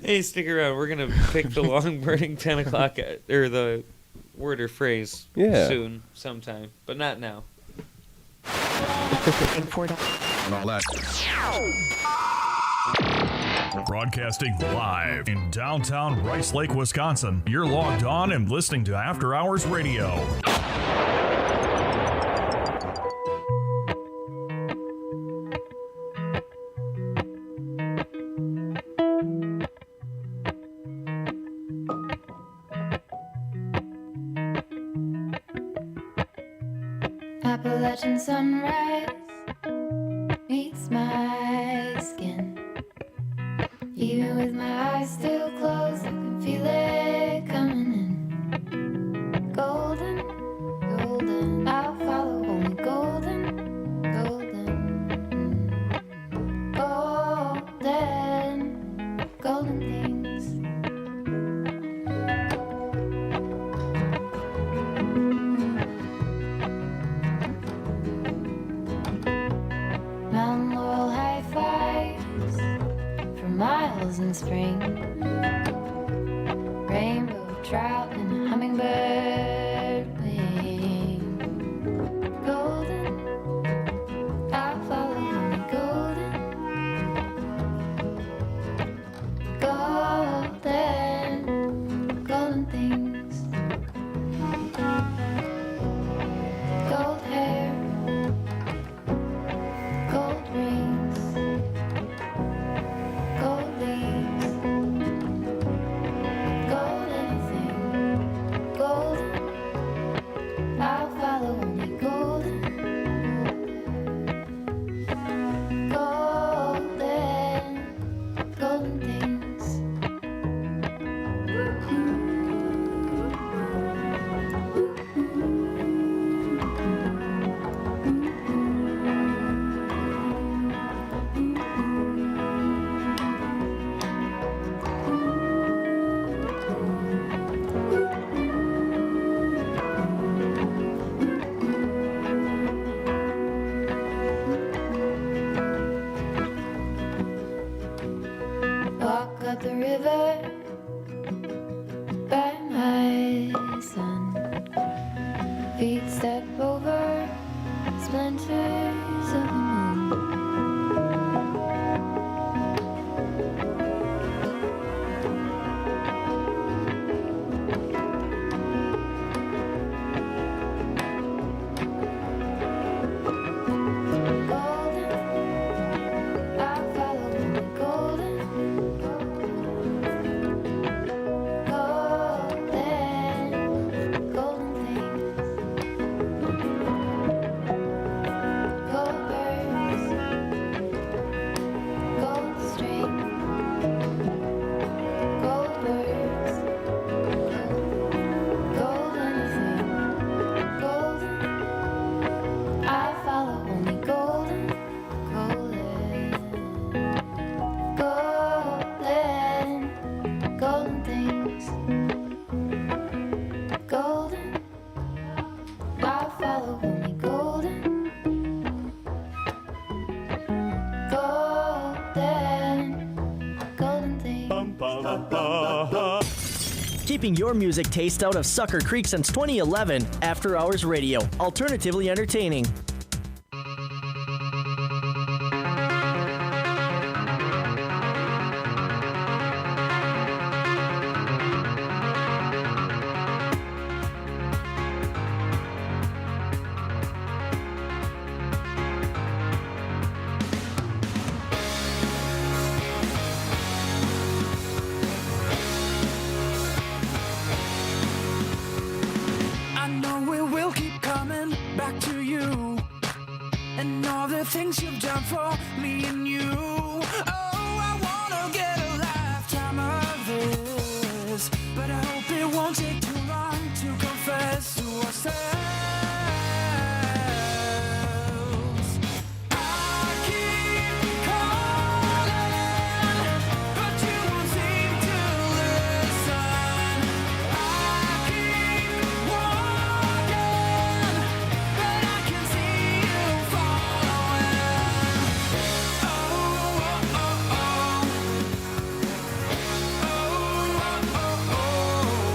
Hey, stick around. We're going to pick the long burning 10 o'clock or the word or phrase soon, sometime, but not now. And all that. Broadcasting live in downtown Rice Lake, Wisconsin. You're logged on and listening to After Hours Radio. Appalachian sunrise meets my skin. Even with my eyes still closed, I can feel it coming in. Golden, golden, I'll follow only golden, golden, golden, golden things. trout and a hummingbird wing. Golden, I'll follow only golden. Golden, golden things. Gold hair, gold rings, gold leaves, gold anything, golden. I'll follow only golden. Golden, golden things. Walk up the river by my son. Feet step over splinters of the moon. Golden, I'll follow only golden. Golden, golden things. Gold birds, gold string. Gold birds, gold anything. Golden, I follow only golden. Golden, golden, golden things. Golden, I follow only golden. Golden, golden things. Keeping your music taste out of Sucker Creek since 2011. After Hours Radio. Alternatively entertaining. I know we will keep coming back to you and all the things you've done for me and you. Oh, I wanna get a lifetime of this, but I hope it won't take too long to confess to ourselves. I keep calling, but you won't seem to listen. I keep walking, but I can see you following. Oh, oh, oh, oh. Oh, oh, oh, oh.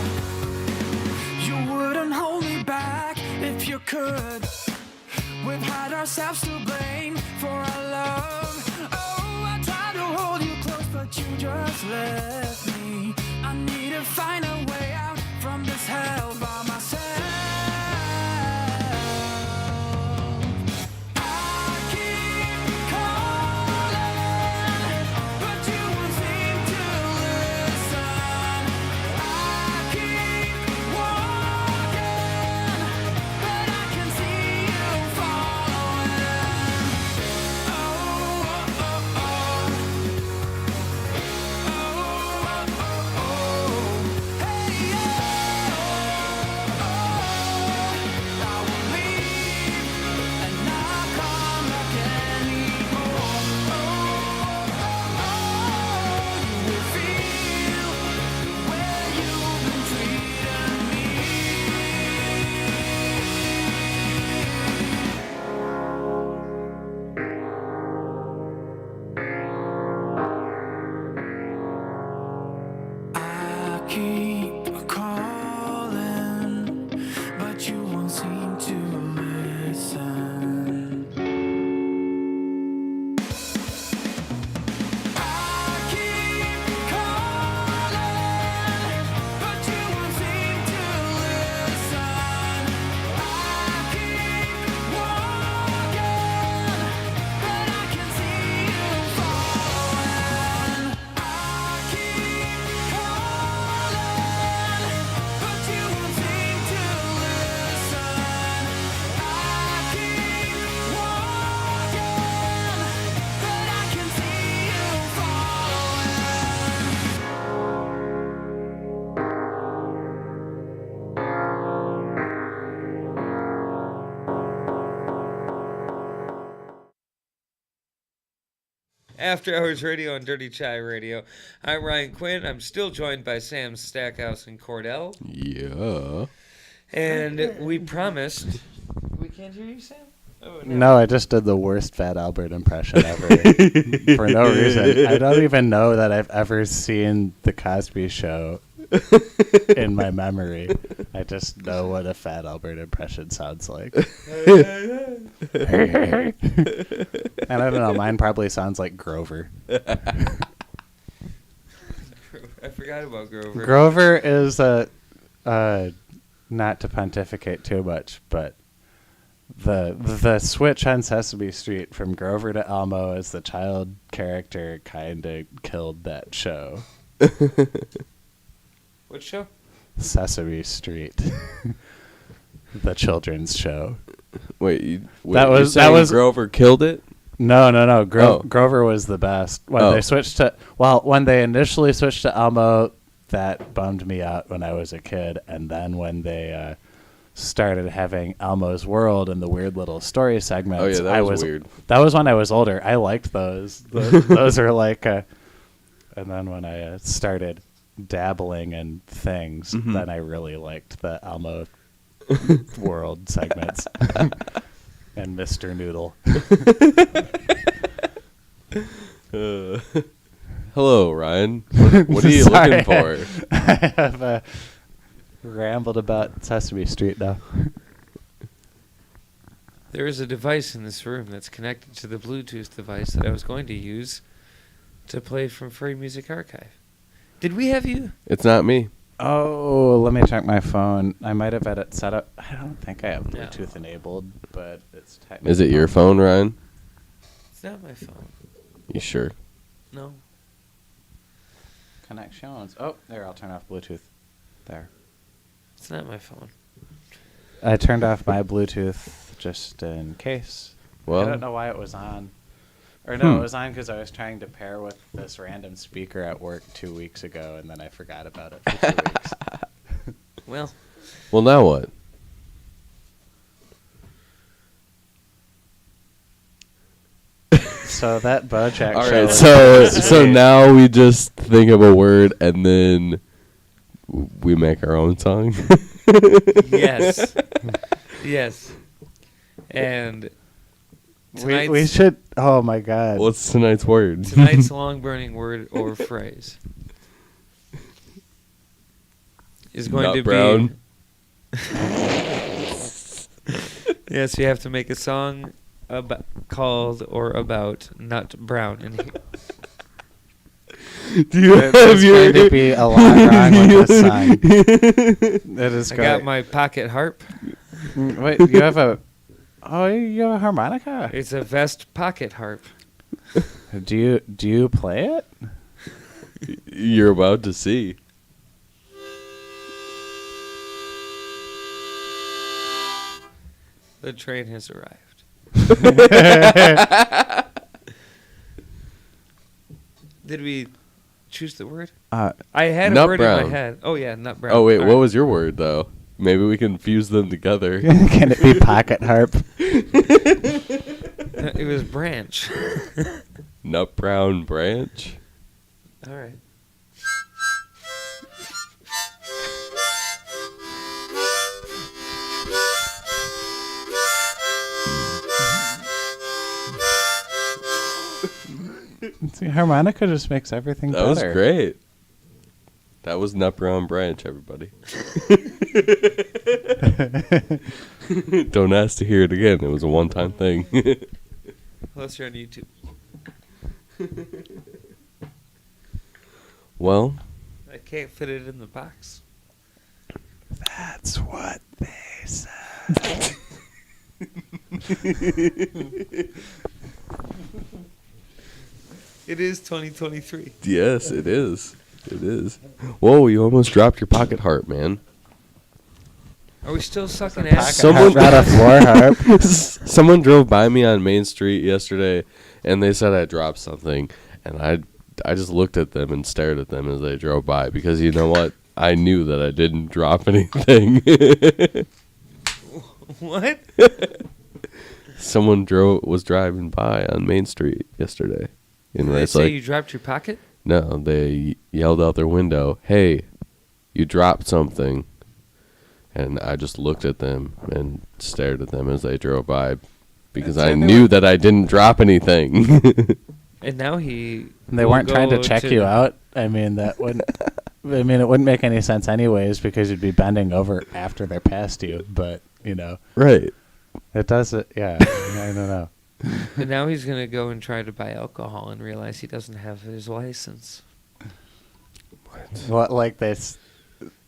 You wouldn't hold me back if you could. We've had ourselves to blame for our love. Oh, I tried to hold you close, but you just left me. I need to find a way out from this hell by myself. I keep calling, but you won't seem to listen. I keep walking, but I can see you following. After Hours Radio on Dirty Chai Radio. I'm Ryan Quinn. I'm still joined by Sam Stackhouse and Kordell. Yeah. And we promised... We can't hear you, Sam? Oh, No, I just did the worst Fat Albert impression ever for no reason. I don't even know that I've ever seen The Cosby Show in my memory. I just know what a Fat Albert impression sounds like. And I don't know, mine probably sounds like Grover. I forgot about Grover. Grover is not to pontificate too much, but the switch on Sesame Street from Grover to Elmo as the child character kind of killed that show. What show? Sesame Street, the children's show. Wait, That you're was- saying that was- Grover killed it? No. Oh. Grover was the best. When they switched to when they initially switched to Elmo, that bummed me out when I was a kid, and then when they started having Elmo's World and the weird little story segments. Oh, yeah, that was weird. That was when I was older. I liked those. Those are like, and then when I started dabbling in things, then I really liked the Elmo World segments and Mr. Noodle. Hello, Ryan. What are you Sorry. looking for? I have rambled about Sesame Street now. There is a device in this room that's connected to the Bluetooth device that I was going to use to play from Free Music Archive. Did we have you? It's not me. Oh, let me check my phone. I might have had it set up. I don't think I have No. Bluetooth enabled, but it's technically. Is it your phone, Ryan? It's not my phone. You sure? No. Connections. Oh, there. I'll turn off Bluetooth. There. It's not my phone. I turned off my Bluetooth just in case. Well, I don't know why it was on. Or no, it was on because I was trying to pair with this random speaker at work 2 weeks ago, and then I forgot about it for 2 weeks. Well, Well, now what? So that BoJack All show. right, is so great. now we just think of a word and then we make our own song. yes. Yes. And tonight's, we should. Oh my God. What's tonight's word? tonight's long-burning word or phrase is going Nut to brown. be... Yes, you have to make a song called or about Nut Brown. And Do you There's have going to be a lot wrong with this song. It is I great. got my pocket harp. Wait, you have a. Oh, you have a harmonica. It's a vest pocket harp. Do you play it? You're about to see. The train has arrived. Did we choose the word? I had a Nut word in brown. my head. Oh yeah, nut brown. Oh wait, All what right. was your word though? Maybe we can fuse them together. Can it be pocket harp? It was branch. Nut brown branch. All right. See, harmonica just makes everything That was better. great. That was Nut brown branch, everybody. Don't ask to hear it again. It was a one-time thing. Unless you're on YouTube. Well, I can't fit it in the box. That's what they said. It is 2023. yes, it is. It is. Whoa, you almost dropped your pocket harp, man. Are we still sucking ass? Someone- Not a floor harp. Someone drove by me on Main Street yesterday, and they said I dropped something, and I just looked at them and stared at them as they drove by, because you know what? I knew that I didn't drop anything. What? Someone was driving by on Main Street yesterday. in Did they Rice say Lake. you dropped your pocket? No, they yelled out their window, "Hey, you dropped something." And I just looked at them and stared at them as they drove by because I knew that I didn't drop anything. And now they weren't trying to check you out. I mean, that wouldn't. I mean, it wouldn't make any sense anyways because you'd be bending over after they're past you. But Right. it does it. Yeah, I don't know. And now he's going to go and try to buy alcohol and realize he doesn't have his license. What, like this?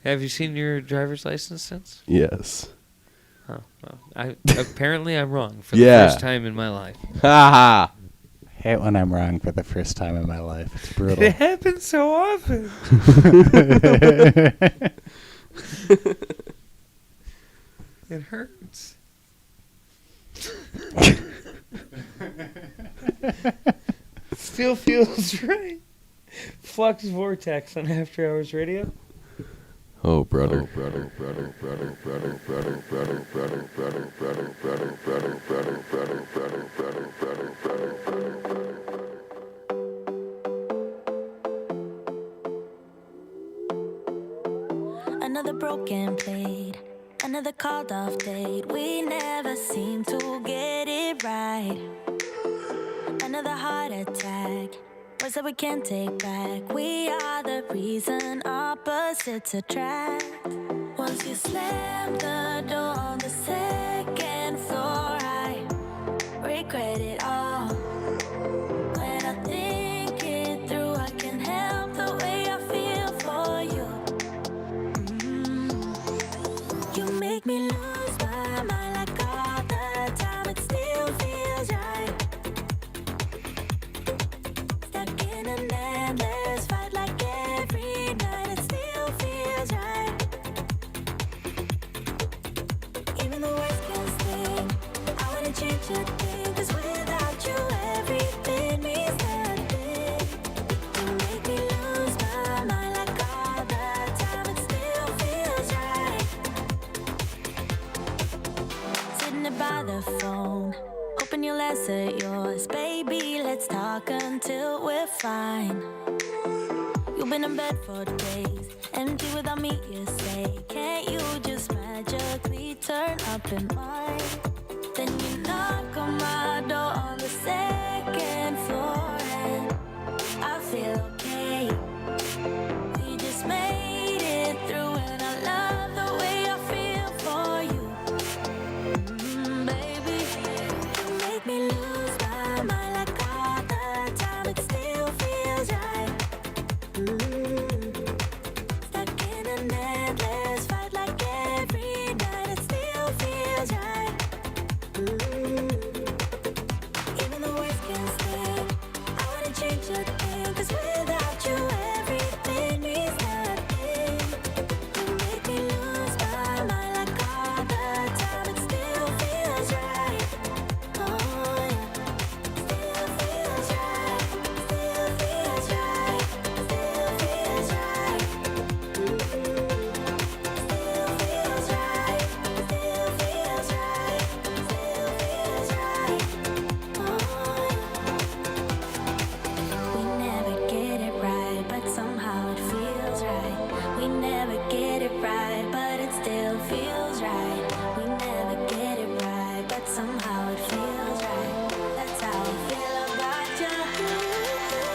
Have you seen your driver's license since? Yes. Oh, well, apparently I'm wrong for the Yeah. first time in my life. Ha ha. Hate when I'm wrong for the first time in my life. It's brutal. It happens so often. It hurts. Still feels right. Flux Vortex on After Hours Radio. Oh, brother. Another broken plate, another called off date. We never seem to get it right. Another heart attack, words that we can't take back. We are the reason opposites attract. Once you slam the door on the second floor, I regret it all. When I think it through, I can't help the way I feel for you. You make me lose my mind like all the time. It still feels right. Stuck in an endless fight like every night. It still feels right. Even the worst can sting. I wouldn't change a thing, 'cause without you everything means nothing. You make me lose my mind like all the time. It still feels right. Sitting there by the phone, hoping you'll answer yours. Baby, let's talk until we're fine. You've been in bed for days, empty without me, you say. Can't you just magically turn up in mine? Then you knock on my door on the second floor, and I feel okay. We just made it through, and I love the way I feel for you. Baby, you make me lose my mind like all the time. It still feels right. Stuck in an endless fight like every night. It still feels right. Even the worst can stay. I wouldn't change a thing, 'cause without you everything means nothing. You make me lose my mind like all the time. It still feels right. Oh yeah. Still feels right. Still feels right. Still feels right. Still feels right. Still feels right. Still feels right. Oh yeah. We never get it right, but somehow it feels right. We never get it right, but it still feels right. We never get it right, but somehow it feels right. That's how I feel about you.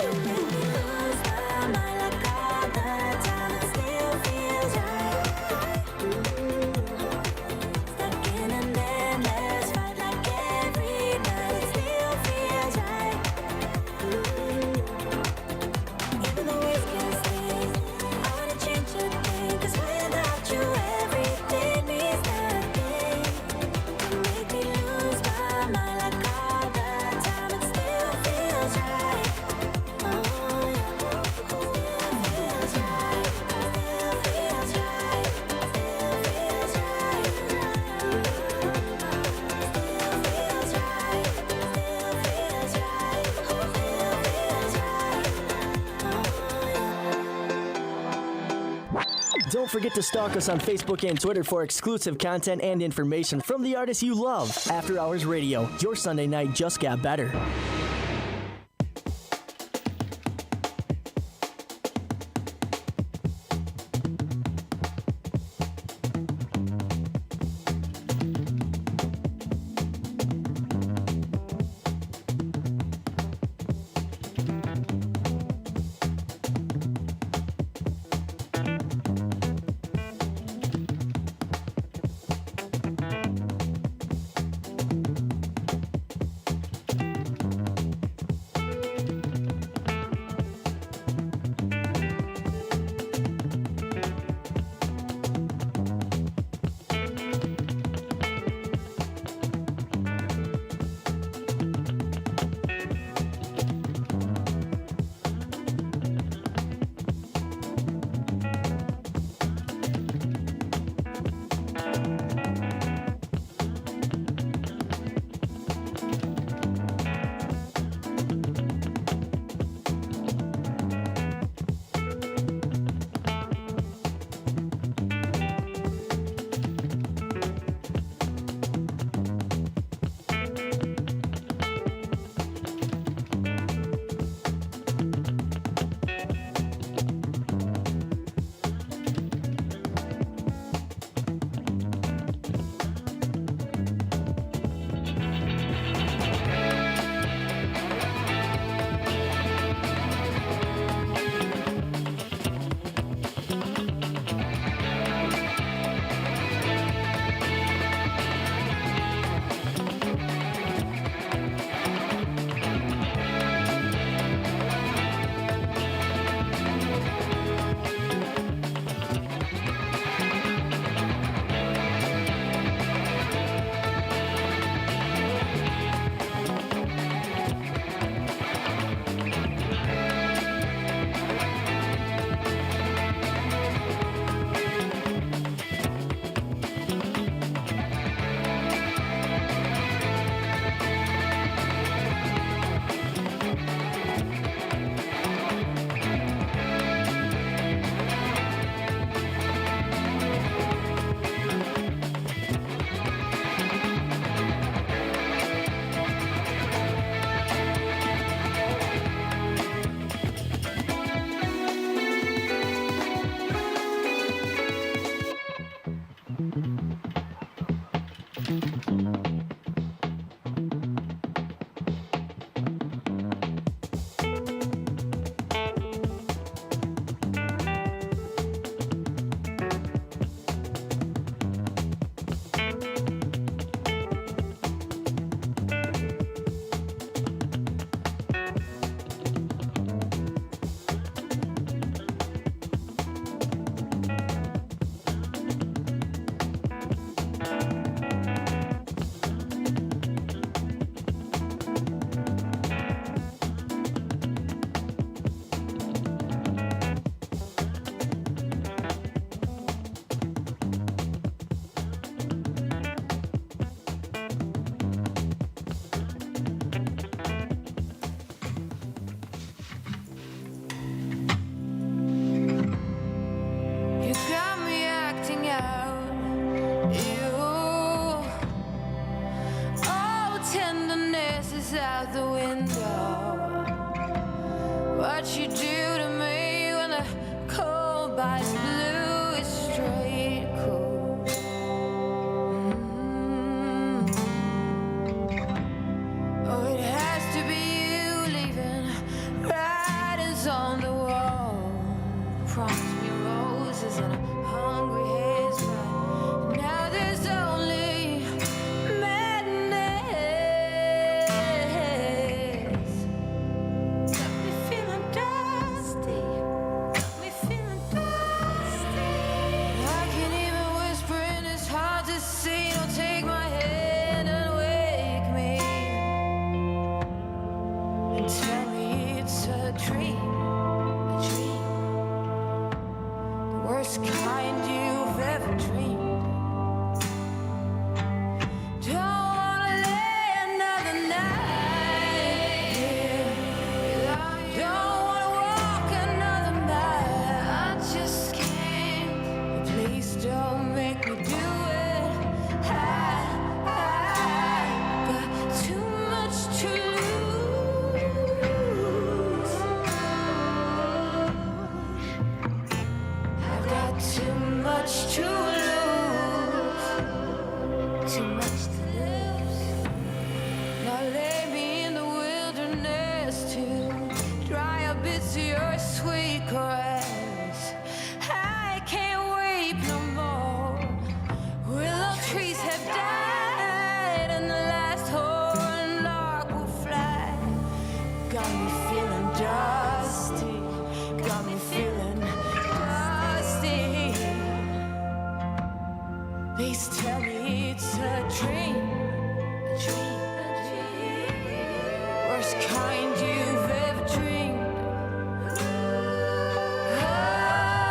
You make me lose my mind like all the time. It still feels right. Stuck in an endless fight like every night. It still feels right. Even the worst can stay. I wouldn't change a thing, 'cause without you everything means nothing. You make me lose my mind like all the time. It still feels right. Oh yeah. Still feels right. Still feels right. Still feels right. Still feels right. Still feels right. Still feels right. Don't forget to stalk us on Facebook and Twitter for exclusive content and information from the artists you love. After Hours Radio, your Sunday night just got better. You got me acting out. You, all tenderness is out the window. What you do to me when the cold bites blue is straight cool. Oh, it has to be you leaving writings on the wall. Promise me roses and a hungry haze, but now there's only madness. Got me feeling dusty, got me feeling dusty. I can't even whisper and it's hard to see. Don't take my hand and wake me and tell me it's a dream, a dream. Worst kind you've ever dreamed. Don't wanna lay another night here. Don't wanna walk another mile. I just can't. Please don't make me do it. I got too much to lose. I've got too much to lose, too much to lose. Now lay me in the wilderness to dry up bits of your sweet caress. I can't wait no more. Willow trees have died and the last horn lark will fly. Got me feeling dusty, got me feeling dusty. Please tell me it's a dream, a dream, a dream. Worst kind you've ever dreamed. I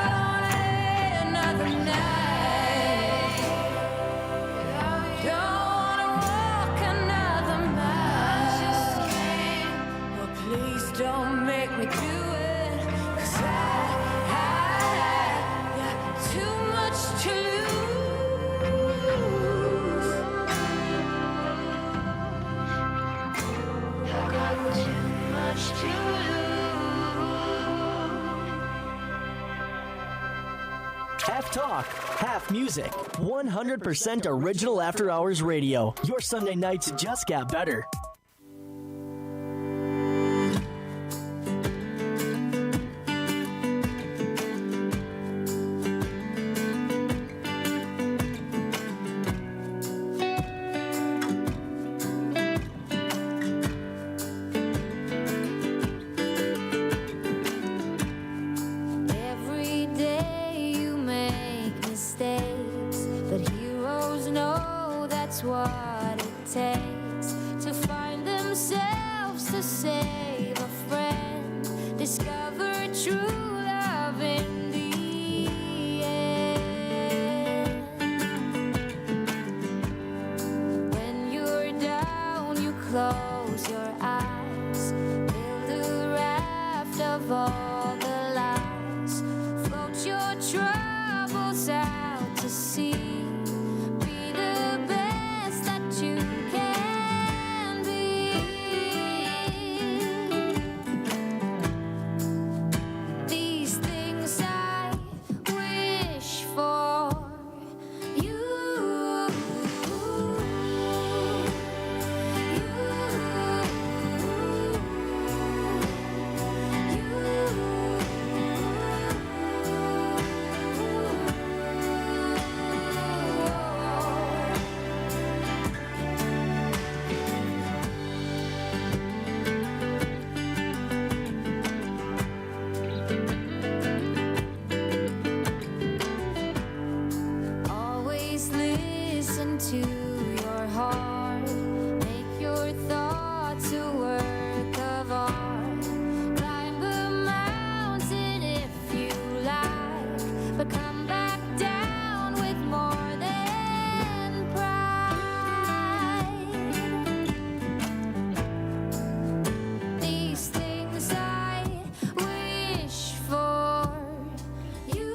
don't wanna lay another night. Don't wanna walk another mile. I just can't. Oh, please don't make me do it. 'Cause I got too much to lose. I got too much to lose. Half talk, half music. 100% original After Hours Radio. Your Sunday nights just got better. Every day you make mistakes, but heroes know that's what it takes to find themselves, to save a friend, discover true love in the end. When you're down, you close your eyes, build a raft of all the lies, float your troubles out to sea. Be the best that you can be. These things I wish for, you into your heart. Make your thoughts a work of art. Climb a mountain if you like, but come back down with more than pride. These things I wish for you.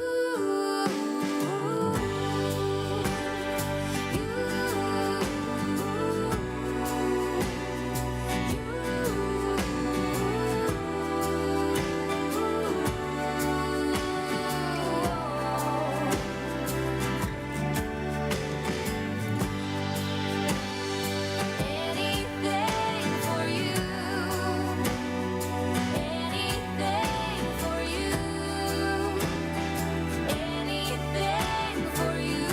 Anything for you. Anything for you. Anything for you.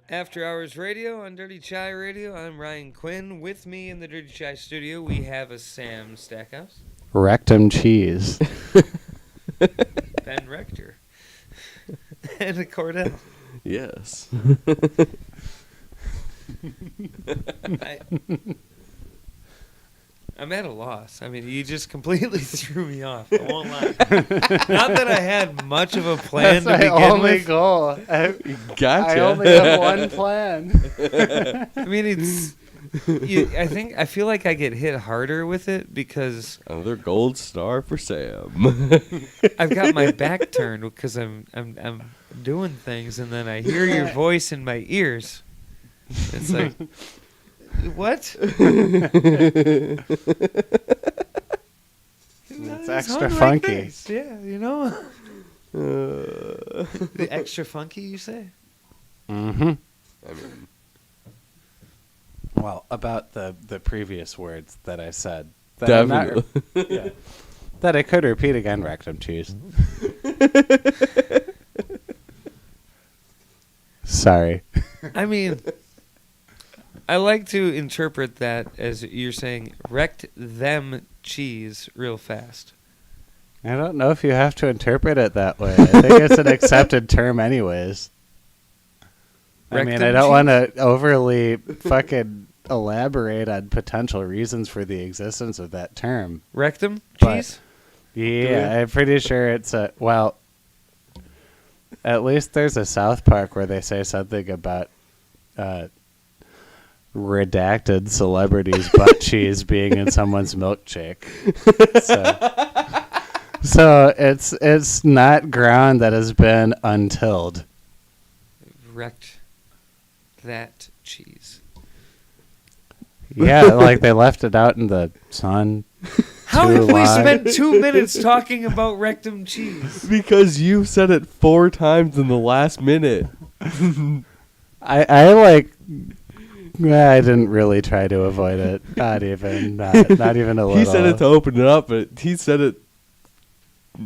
After Hours Radio on Dirty Chai Radio. I'm Ryan Quinn. With me in the Dirty Chai studio, we have a Sam Stackhouse, Rectum cheese. Ben Rector, and a Kordell. Yes. I'm at a loss. I mean, you just completely threw me off. I won't lie. Not that I had much of a plan to begin with. goal. Gotcha. I only have one plan. I mean, it's. I feel like I get hit harder with it because Another gold star for Sam. I've got my back turned because I'm doing things, and then I hear your voice in my ears. It's like, what? It's extra funky. Yeah, you know. The extra funky, you say? Mm-hmm. I mean, Well, about the previous words that I said. That I'm not- definitely. yeah. That I could repeat again, rectum cheese. Sorry. I mean, I like to interpret that as you're saying, wrecked them cheese real fast. I don't know if you have to interpret it that way. I think it's an accepted term anyways. I mean, I Rectum don't want cheese? to overly fucking elaborate on potential reasons for the existence of that term. Rectum But- cheese? Yeah, I'm pretty sure it's a... Well, at least there's a South Park where they say something about redacted celebrities' butt cheese being in someone's milkshake. So it's not ground that has been untilled. Wrecked that cheese. Yeah, like they left it out in the sun. How Too have we long. spent 2 minutes talking about rectum cheese? Because you said it 4 times in the last minute. I like... I didn't really try to avoid it. Not even a little. He said it to open it up, but he said it.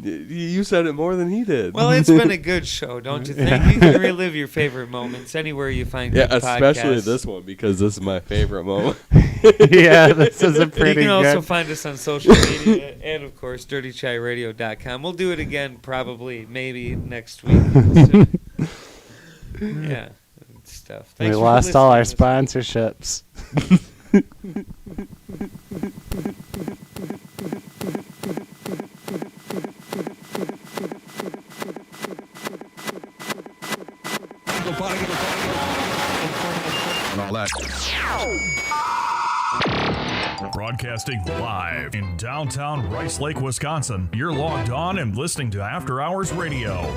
You said it more than he did. Well, it's been a good show, don't you think? You can relive your favorite moments anywhere you find yeah, good especially podcasts. this one because this is my favorite moment. Yeah, this is a pretty You can also good... find us on social media and, of course, dirtychairadio.com. We'll do it again probably, maybe next week. Yeah, stuff. We Thanks for lost all our listening. sponsorships. And all that. Broadcasting live in downtown Rice Lake, Wisconsin. You're logged on and listening to After Hours Radio.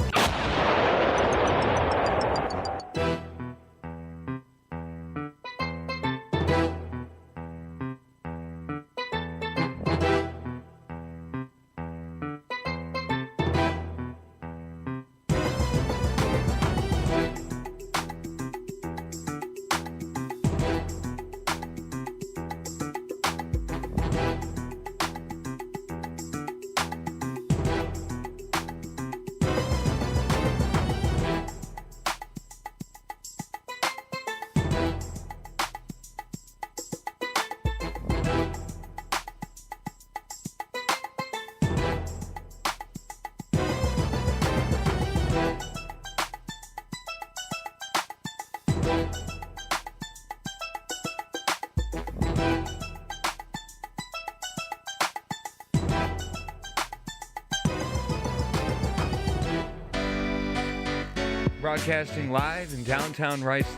Broadcasting live in downtown Rice